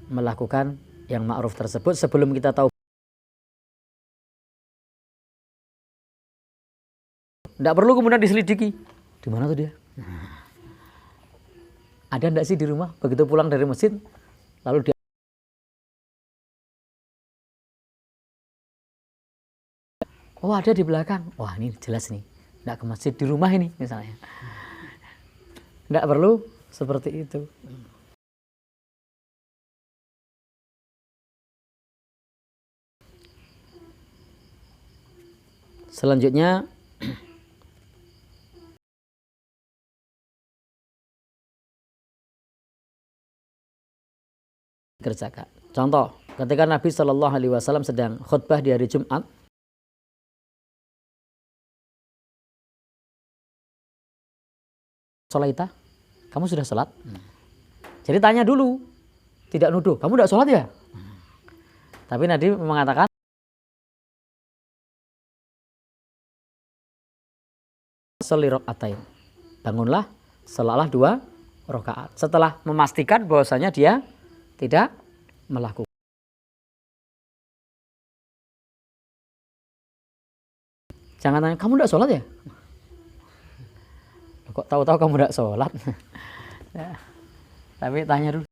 melakukan yang ma'ruf tersebut sebelum kita tahu. Tidak perlu kemudian diselidiki. Di mana tuh dia? Ada enggak sih di rumah? Begitu pulang dari masjid, lalu dia, oh ada di belakang. Wah ini jelas nih, enggak ke masjid, di rumah ini misalnya. Enggak perlu seperti itu. Selanjutnya, kerjakan. Contoh, ketika Nabi Shallallahu Alaihi Wasallam sedang khutbah di hari Jumat, sholaita, kamu sudah sholat? Jadi tanya dulu, tidak nuduh, kamu tidak sholat ya? Tapi Nabi mengatakan, sholli rakaatain, bangunlah, sholatlah 2 rakaat. Setelah memastikan bahwasanya dia tidak melakukan. Jangan tanya, kamu tidak sholat ya? Kok tahu-tahu kamu tidak sholat? Ya, tapi tanya dulu.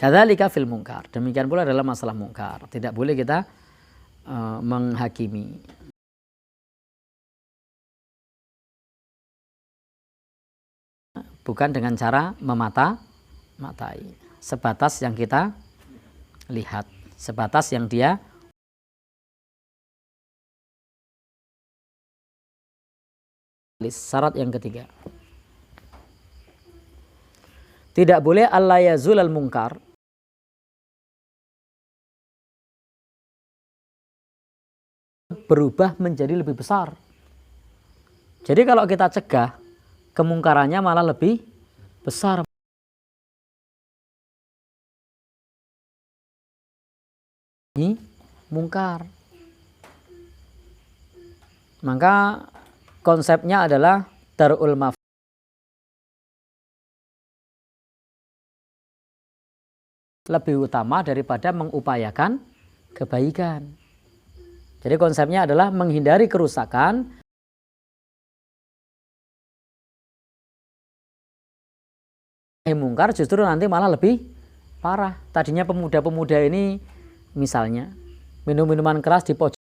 Kadzalika fil mungkar. Demikian pula dalam masalah mungkar. Tidak boleh kita menghakimi. Bukan dengan cara memata-matai. Sebatas yang kita lihat. Sebatas yang dia. Syarat yang ketiga. Tidak boleh alla yazulal mungkar. Berubah menjadi lebih besar. Jadi kalau kita cegah, kemungkarannya malah lebih besar. Ini mungkar. Maka konsepnya adalah darul mafsadah lebih utama daripada mengupayakan kebaikan. Jadi konsepnya adalah menghindari kerusakan mungkar justru nanti malah lebih parah. Tadinya pemuda-pemuda ini misalnya minum minuman keras di pojok,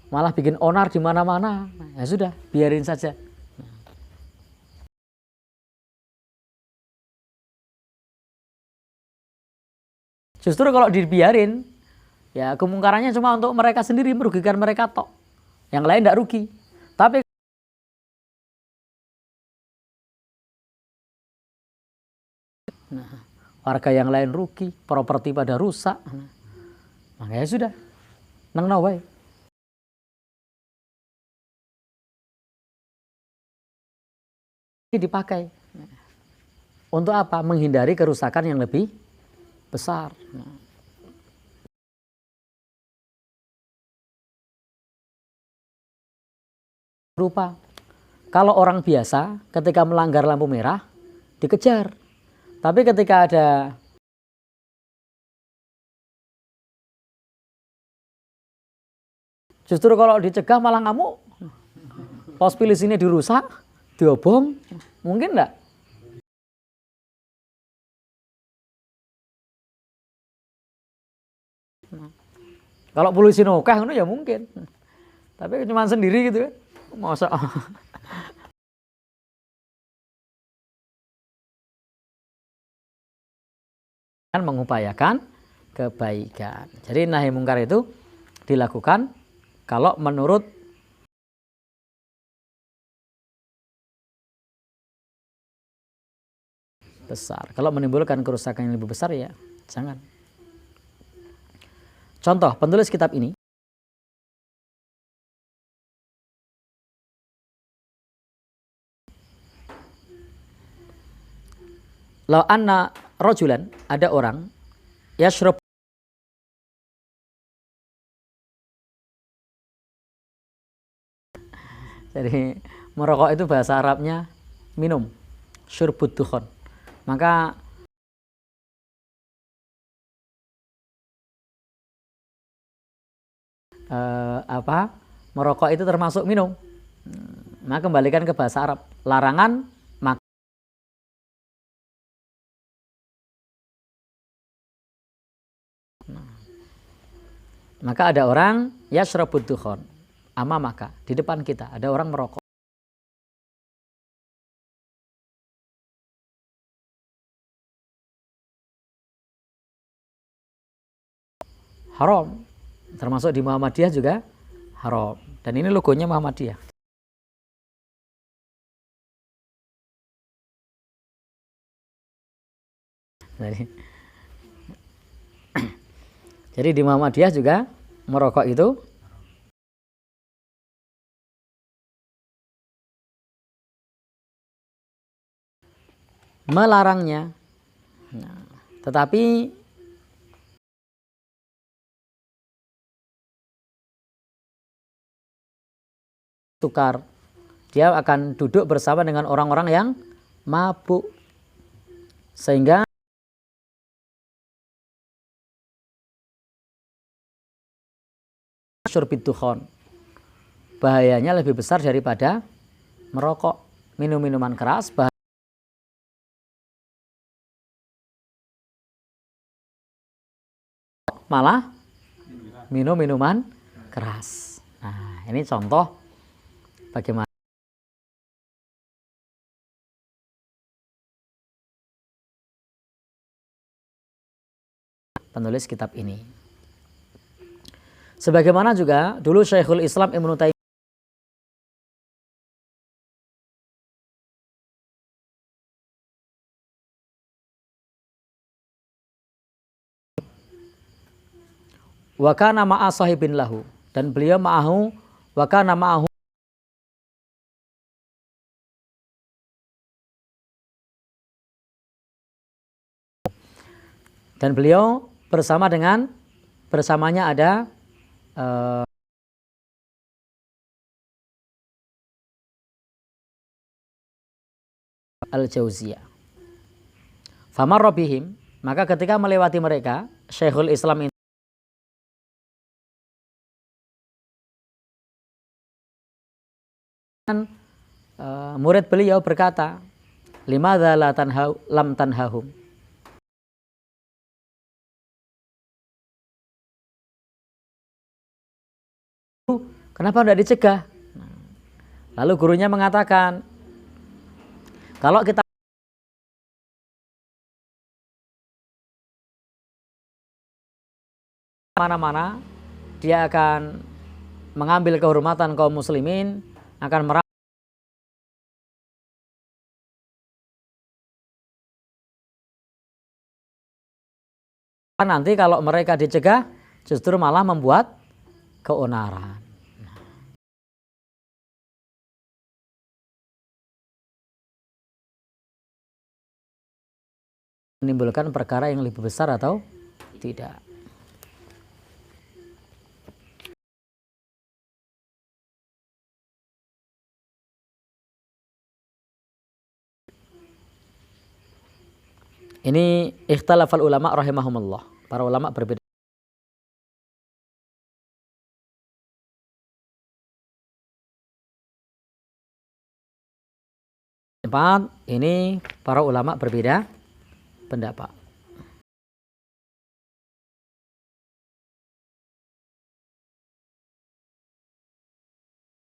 malah bikin onar di mana-mana. Ya sudah, biarin saja. Justru kalau dibiarin, ya kemungkarannya cuma untuk mereka sendiri, merugikan mereka tok. Yang lain tidak rugi. Tapi warga yang lain rugi, properti pada rusak. Makanya sudah, nang nawai. Ini dipakai. Untuk apa? Menghindari kerusakan yang lebih besar. Rupa, kalau orang biasa ketika melanggar lampu merah dikejar, tapi ketika ada justru kalau dicegah malah ngamuk, pos pilih sini dirusak, diobong, mungkin enggak? Kalau polisi nokah ya mungkin, tapi cuma sendiri gitu kan. Masa kan mengupayakan kebaikan. Jadi nahi mungkar itu dilakukan kalau menurut besar. Kalau menimbulkan kerusakan yang lebih besar ya jangan. Contoh penulis kitab ini law anna rajulan, ada orang yashrab, jadi merokok itu bahasa Arabnya minum, syurbud dukhon. Maka merokok itu termasuk minum. Maka kembalikan ke bahasa Arab, larangan maka maka ada orang yashrabud dukhon, maka di depan kita ada orang merokok. Haram, termasuk di Muhammadiyah juga haram. Dan ini logonya Muhammadiyah. Jadi di Muhammadiyah juga merokok itu melarangnya. Nah, tetapi tukar, dia akan duduk bersama dengan orang-orang yang mabuk, sehingga syurbid dukhon bahayanya lebih besar daripada merokok. Minum-minuman keras malah minum minuman keras. Nah, ini contoh bagaimana penulis kitab ini. Sebagaimana juga dulu Syekhul Islam Ibnu Taimiyah wa kana ma'a sahibin lahu, dan beliau ma'ahu wa kana ma'ahu, dan beliau bersamanya ada Al-Jauziyah. Famarra bihim, maka ketika melewati mereka, Syekhul Islam ini murid beliau berkata, limadza lam tanhahum, kenapa tidak dicegah? Lalu gurunya mengatakan, kalau kita mana-mana, dia akan mengambil kehormatan kaum muslimin, akan nanti kalau mereka dicegah justru malah membuat keonaran. Menimbulkan perkara yang lebih besar atau tidak. Ini ikhtalafal ulama rahimahumullah. Para ulama berbeda. Ini para ulama berbeda pendapat.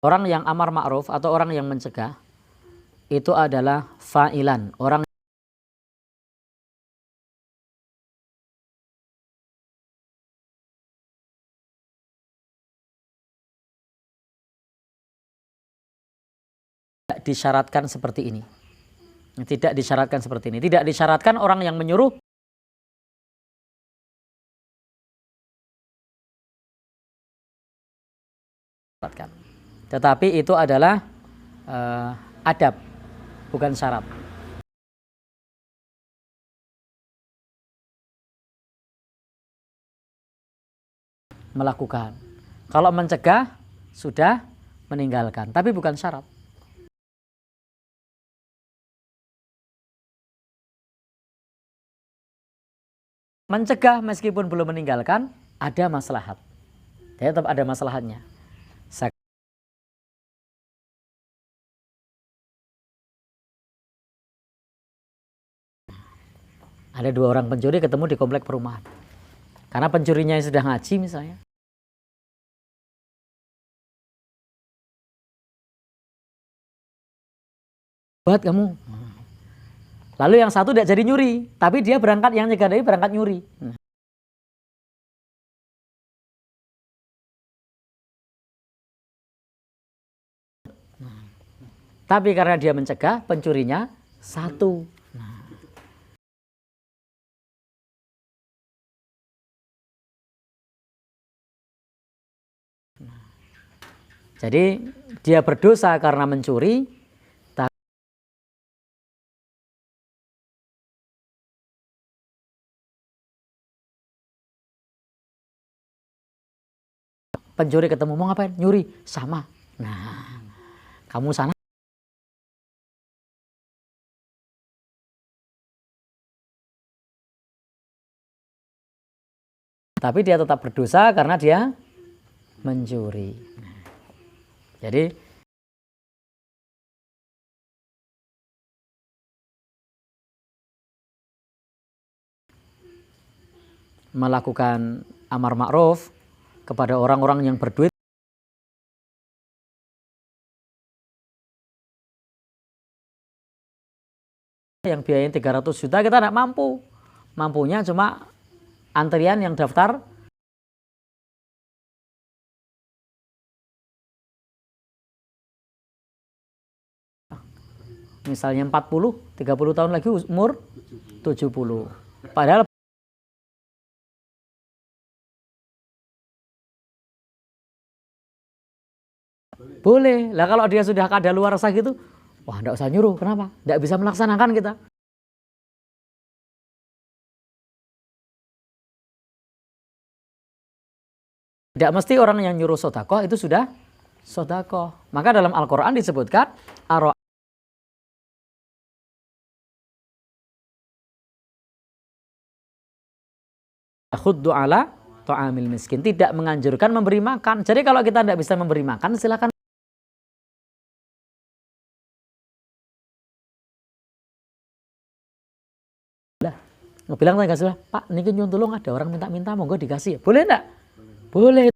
Orang yang amar ma'ruf atau orang yang mencegah itu adalah fa'ilan, orang disyaratkan seperti ini. Tidak disyaratkan seperti ini. Tidak disyaratkan orang yang menyuruh tetapi itu adalah adab, bukan syarat. Melakukan. Kalau mencegah sudah meninggalkan, tapi bukan syarat. Mencegah meskipun belum meninggalkan ada maslahat. Jadi tetap ada maslahatnya. Ada 2 orang pencuri ketemu di komplek perumahan. Karena pencurinya sudah ngaji misalnya. Buat kamu. Lalu yang satu tidak jadi nyuri, tapi dia berangkat, yang nyegah tadi berangkat nyuri. Tapi karena dia mencegah, pencurinya 1. Jadi dia berdosa karena mencuri, pencuri ketemu mau ngapain? Nyuri, sama. Nah, kamu sana. Tapi dia tetap berdosa karena dia mencuri. Jadi melakukan amar ma'ruf kepada orang-orang yang berduit yang biayanya 300 juta kita tidak mampu. Mampunya cuma antrian yang daftar misalnya 40, 30 tahun lagi umur 70. Padahal boleh. Lah kalau dia sudah kadaluarsa gitu, wah enggak usah nyuruh. Kenapa? Enggak bisa melaksanakan kita. Tidak mesti orang yang nyuruh sodakoh itu sudah sodakoh. Maka dalam Al-Quran disebutkan khuddu ala ta'amil miskin, tidak menganjurkan memberi makan. Jadi kalau kita tidak bisa memberi makan, silakan. Ngebilang tanya kasih, Pak, ini nyun tolong ada orang minta-minta, monggo dikasih. Boleh enggak? Boleh.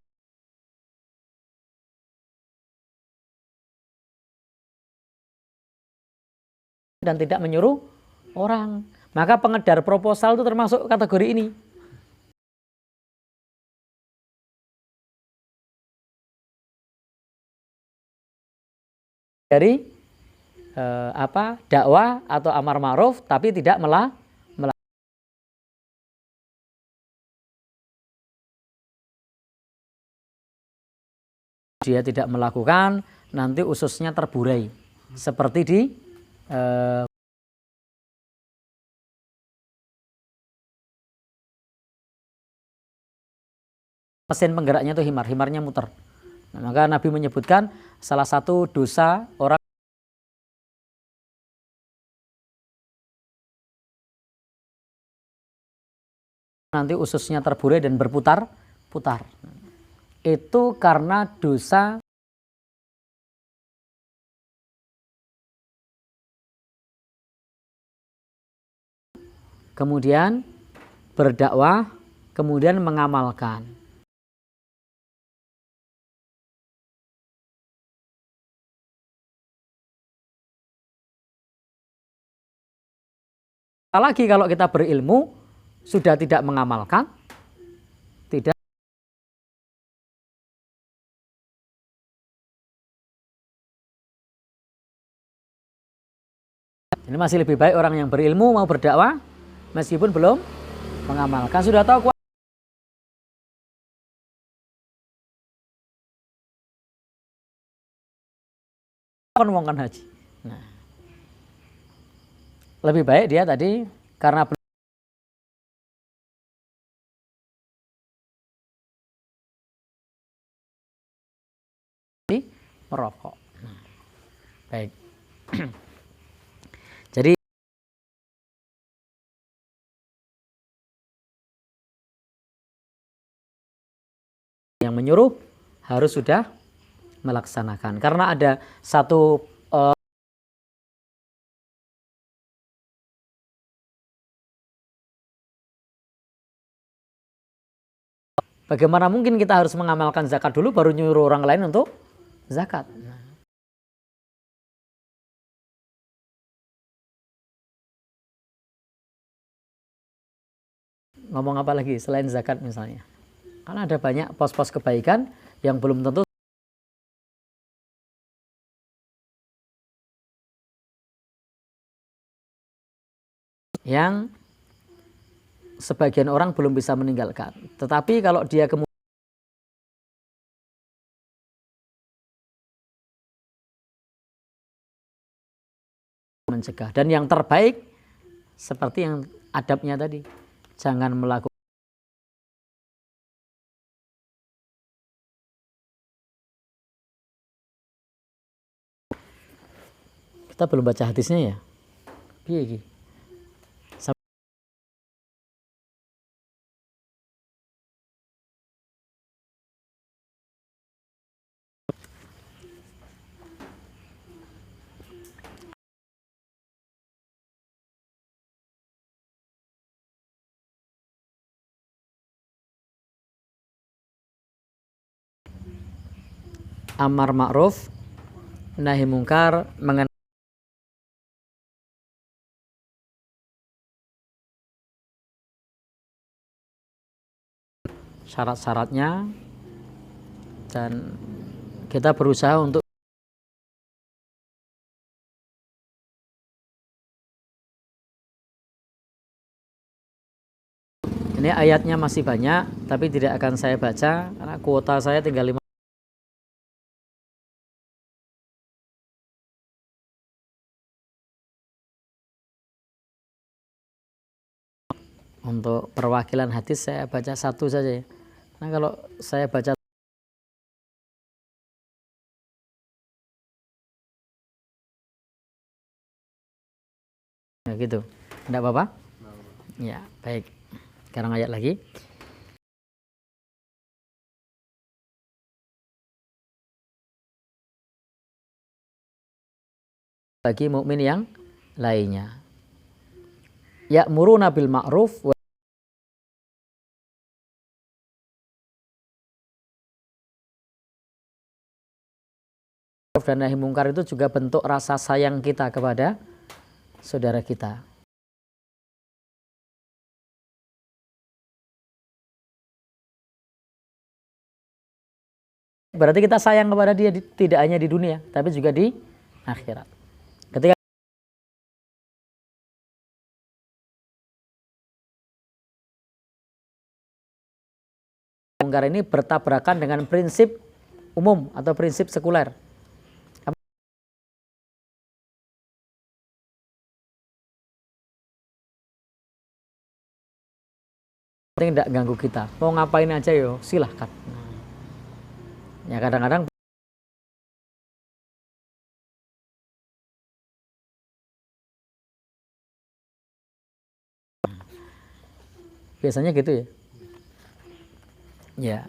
Dan tidak menyuruh orang. Maka pengedar proposal itu termasuk kategori ini. Dari dakwah atau amar ma'ruf tapi tidak dia tidak melakukan, nanti ususnya terburai seperti di mesin penggeraknya itu himarnya muter. Nah, maka Nabi menyebutkan salah satu dosa orang nanti ususnya terburai dan berputar-putar. Itu karena dosa kemudian berdakwah, kemudian mengamalkan. Apalagi kalau kita berilmu sudah tidak mengamalkan, tidak. Ini masih lebih baik orang yang berilmu mau berdakwah meskipun belum mengamalkan. Sudah tahu ngomongkan haji. Nah, lebih baik dia tadi karena merokok. Nah, baik. Jadi yang menyuruh harus sudah melaksanakan. Karena ada satu bagaimana mungkin kita harus mengamalkan zakat dulu baru nyuruh orang lain untuk zakat. Ngomong apa lagi selain zakat misalnya? Karena ada banyak pos-pos kebaikan yang belum tentu yang sebagian orang belum bisa meninggalkan. Tetapi kalau dia kemudian mencegah, dan yang terbaik seperti yang adabnya tadi, jangan melakukan kita belum baca hadisnya ya. Piye iki? Amar ma'ruf nahi mungkar mengenai syarat-syaratnya, dan kita berusaha untuk ini ayatnya masih banyak tapi tidak akan saya baca karena kuota saya tinggal 5. Untuk perwakilan hadis saya baca satu saja ya. Nah kalau saya baca ya gitu, tidak apa-apa? Ya baik. Sekarang ayat lagi. Bagi mukmin yang lainnya. Ya'muruna bil ma'ruf dan nahi mungkar itu juga bentuk rasa sayang kita kepada saudara kita. Berarti kita sayang kepada dia tidak hanya di dunia tapi juga di akhirat. Ketika mungkar ini bertabrakan dengan prinsip umum atau prinsip sekuler. Penting tidak ganggu kita. Mau ngapain aja yo, silahkan. Ya kadang-kadang biasanya gitu ya. Ya.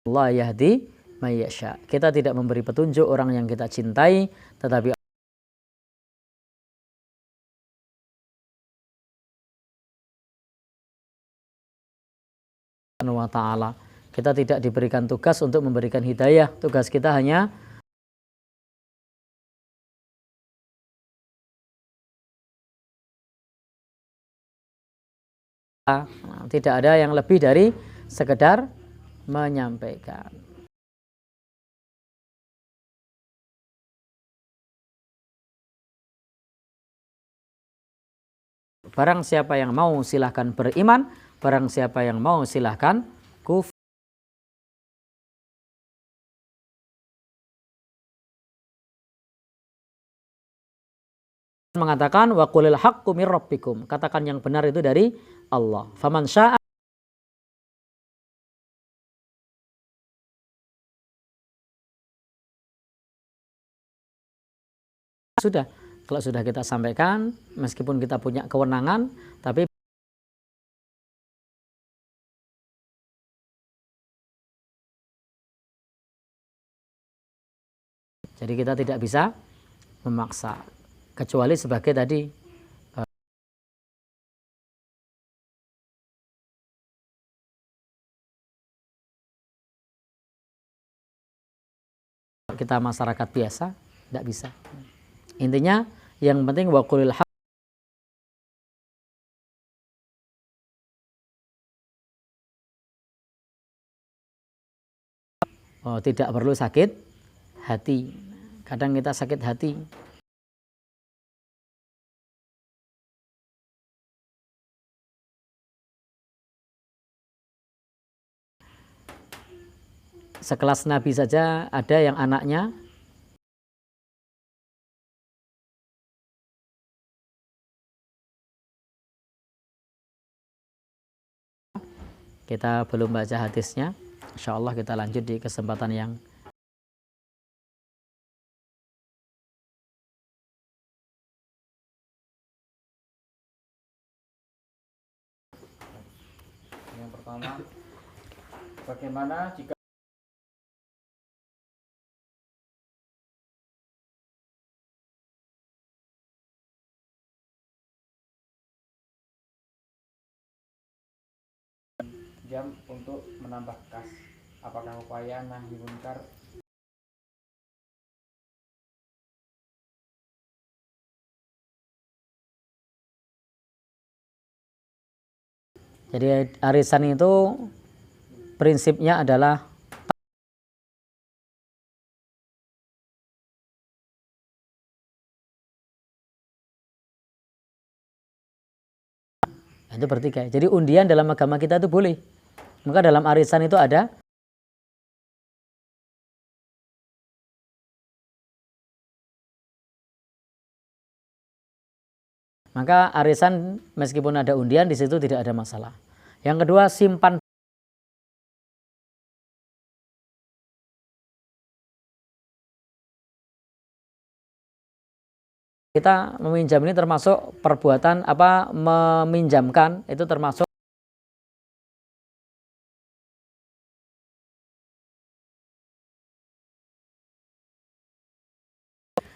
Allah yahdi may yasha. Kita tidak memberi petunjuk orang yang kita cintai, tetapi Allah wa ta'ala. Kita tidak diberikan tugas untuk memberikan hidayah. Tugas kita hanya tidak ada yang lebih dari sekedar menyampaikan. Barang siapa yang mau silahkan beriman, barang siapa yang mau silahkan kufur. Mengatakan wa qulil haqqu mir rabbikum, katakan yang benar itu dari Allah. Faman syaa, sudah, kalau sudah kita sampaikan, meskipun kita punya kewenangan, tapi jadi kita tidak bisa memaksa, kecuali sebagai tadi kita masyarakat biasa, tidak bisa. Intinya yang penting wa qulil haqq, tidak perlu sakit hati. Kadang kita sakit hati. Sekelas Nabi saja ada yang anaknya kita belum baca hadisnya. Insya Allah kita lanjut di kesempatan yang pertama. Bagaimana jika jam untuk menambah kas? Apakah upaya nahi munkar? Jadi arisan itu prinsipnya adalah itu bertikai. Jadi undian dalam agama kita itu boleh. Maka dalam arisan itu ada maka arisan meskipun ada undian di situ tidak ada masalah. Yang kedua, simpan. Kita meminjam ini termasuk perbuatan apa, meminjamkan itu termasuk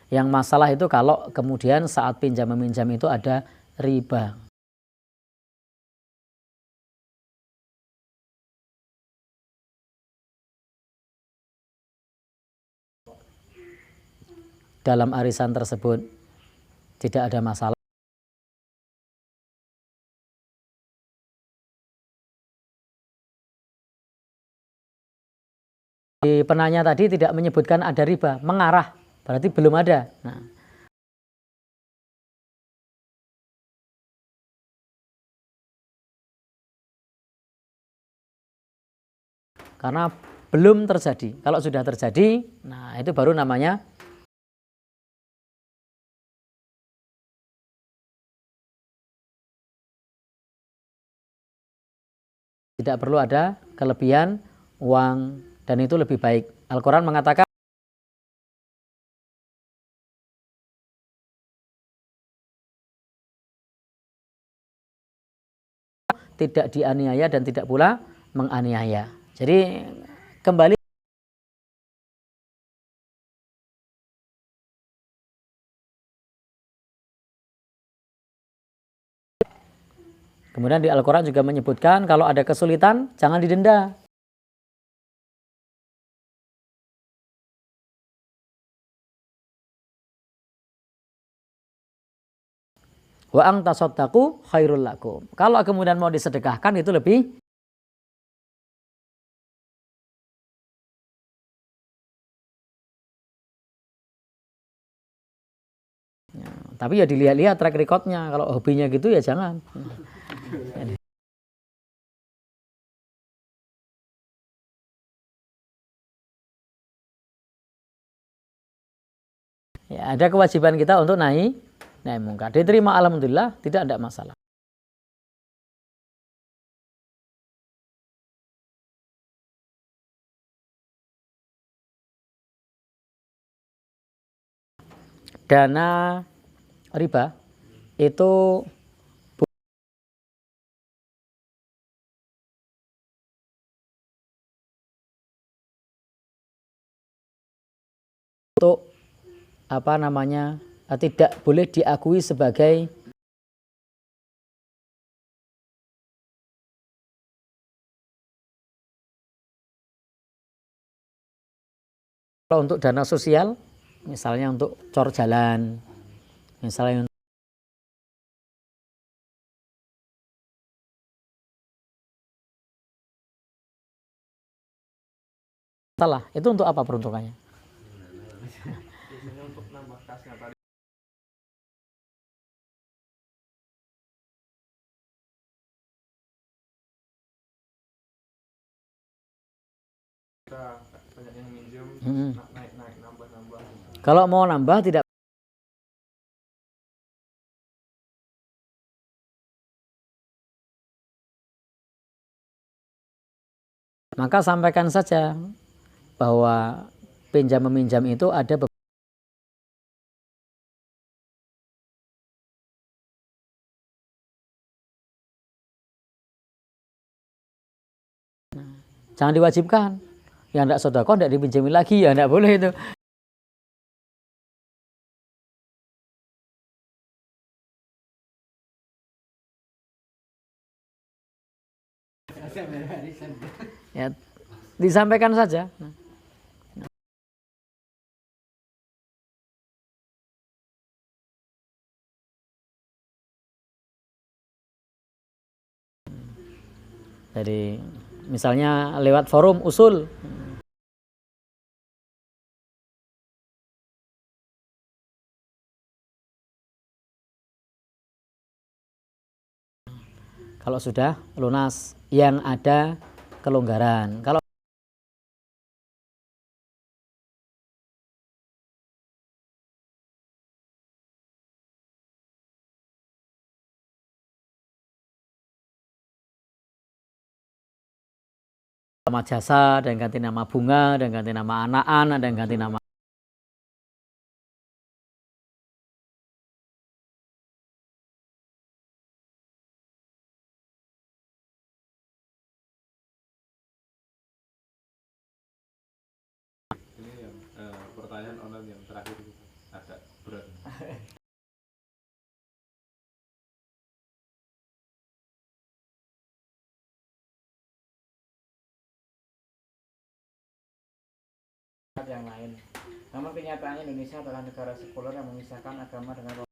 yang masalah itu kalau kemudian saat pinjam meminjam itu ada riba. Dalam arisan tersebut tidak ada masalah. Di penanya tadi tidak menyebutkan ada riba, mengarah, berarti belum ada. Nah, karena belum terjadi. Kalau sudah terjadi, nah itu baru namanya tidak perlu ada kelebihan uang, dan itu lebih baik. Al-Quran mengatakan tidak dianiaya dan tidak pula menganiaya. Jadi kembali kemudian di Al-Quran juga menyebutkan kalau ada kesulitan jangan didenda. Wa ang tasaddaqu khairul lakum. Kalau kemudian mau disedekahkan itu lebih Tapi ya dilihat-lihat track recordnya. Kalau hobinya gitu ya jangan. Ya, ada kewajiban kita untuk nahi mungkar. Diterima alhamdulillah, tidak ada masalah. Dana riba itu untuk tidak boleh diakui sebagai kalau untuk dana sosial, misalnya untuk cor jalan, misalnya salah, itu untuk apa peruntukannya? Untuk nambah kasnya tadi. Kita banyak yang minjem, naik nambah. Kalau mau nambah tidak, maka sampaikan saja bahwa pinjam meminjam itu ada beberapa. Jangan diwajibkan. Yang tidak sedekah tidak dipinjami lagi, ya tidak boleh itu. Ya, disampaikan saja. Jadi misalnya lewat forum usul. Kalau sudah lunas, yang ada kelonggaran. Kalau nama jasa dan ganti nama bunga dan ganti nama anak-anak dan ganti nama Ini yang pertanyaan online yang terakhir agak berat. Yang lain. Namun kenyataannya Indonesia adalah negara sekuler yang memisahkan agama dengan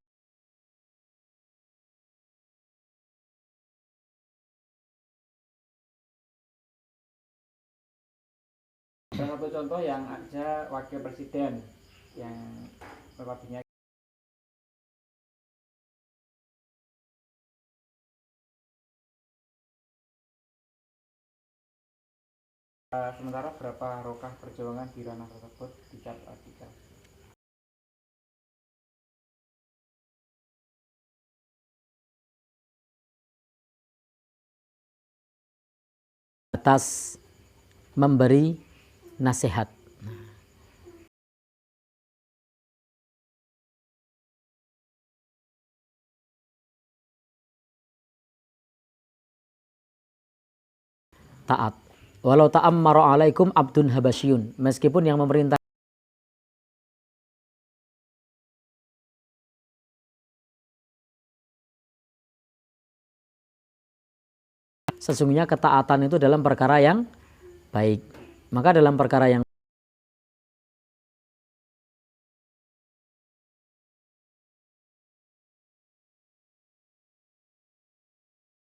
salah satu contoh yang ada wakil presiden yang notabene sementara berapa rokah perjuangan di ranah tersebut dicat artikel. atas memberi nasihat. Taat. Walau ta'ammara alaikum abdun habasyun. Meskipun yang memerintah sesungguhnya ketaatan itu dalam perkara yang baik. Maka dalam perkara yang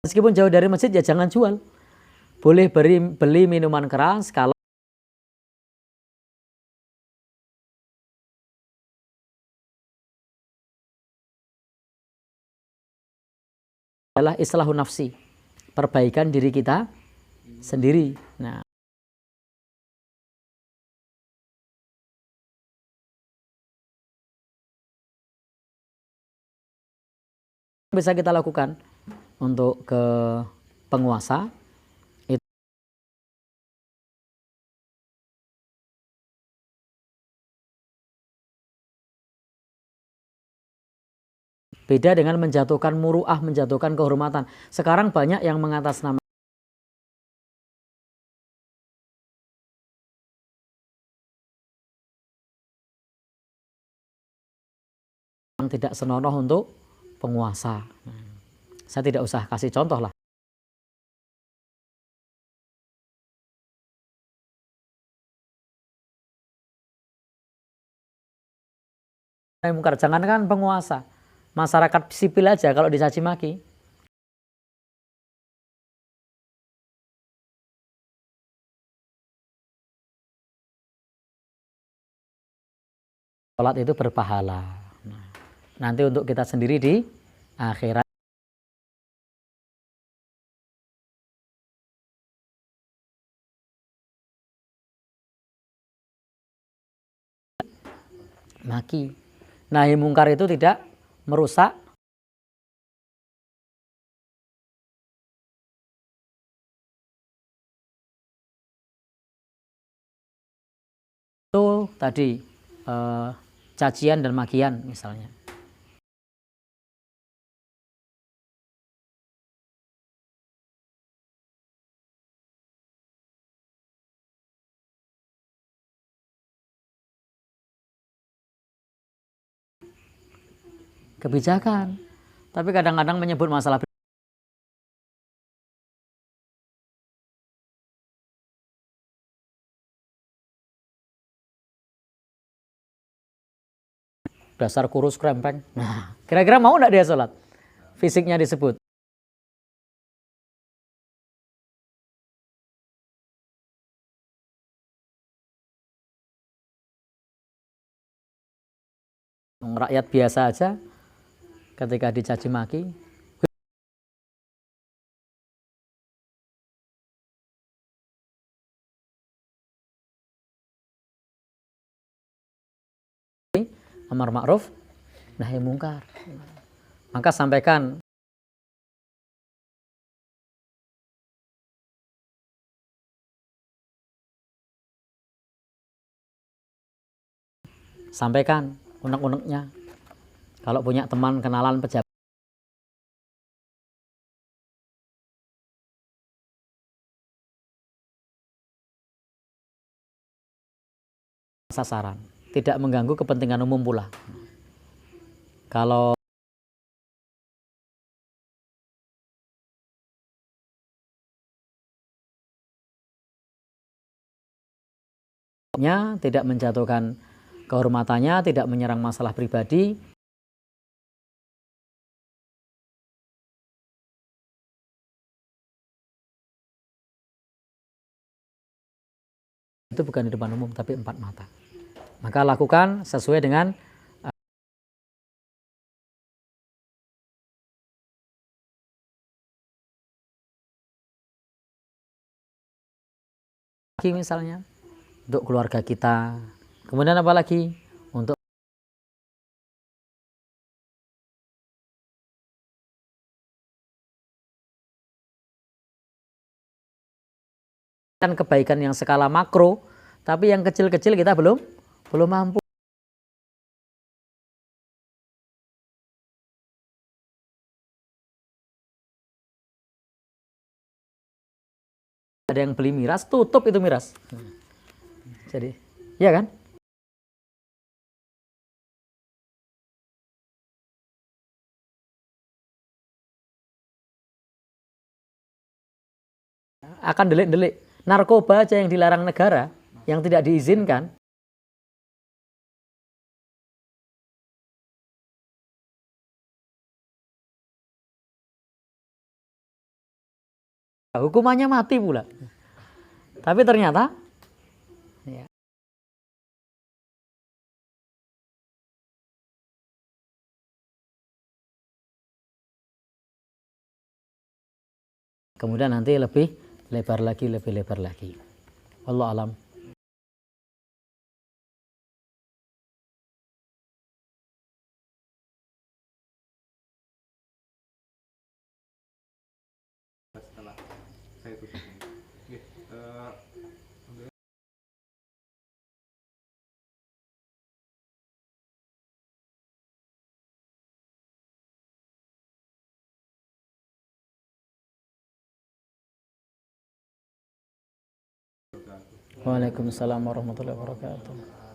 meskipun jauh dari masjid ya jangan jual. Boleh beli minuman keras kalau adalah islahun nafsi, perbaikan diri kita sendiri. Nah, bisa kita lakukan untuk ke penguasa itu beda dengan menjatuhkan muruah, menjatuhkan kehormatan. Sekarang banyak yang mengatasnamakan yang tidak senonoh untuk penguasa. Saya tidak usah kasih contoh lah. Mungkar, jangankan penguasa, masyarakat sipil aja kalau dicaci maki, sholat itu berpahala. Nah, nanti untuk kita sendiri di akhirat maki. Nahi mungkar itu tidak merusak itu tadi cacian dan makian misalnya. Kebijakan. Tapi kadang-kadang menyebut masalah dasar kurus krempeng. Nah, kira-kira mau enggak dia sholat? Fisiknya disebut. Rakyat biasa aja ketika dicaci maki amar ma'ruf nahi mungkar. Maka sampaikan unek-uneknya. Kalau punya teman kenalan pejabat sasaran, tidak mengganggu kepentingan umum pula. Kalau tidak menjatuhkan kehormatannya, tidak menyerang masalah pribadi, itu bukan di depan umum tapi empat mata. Maka lakukan sesuai dengan misalnya untuk keluarga kita. Kemudian apa lagi? Untuk kebaikan yang skala makro, tapi yang kecil-kecil kita belum mampu. Ada yang beli miras, tutup itu miras. Jadi, iya kan? Akan delik-delik. Narkoba aja yang dilarang negara, yang tidak diizinkan, hukumannya mati pula. Tapi ternyata ya, kemudian nanti lebih lebar lagi, lebih lebar lagi. Wallahu alam. setelah saya tutup ini. Oke, Waalaikumsalam warahmatullahi wabarakatuh.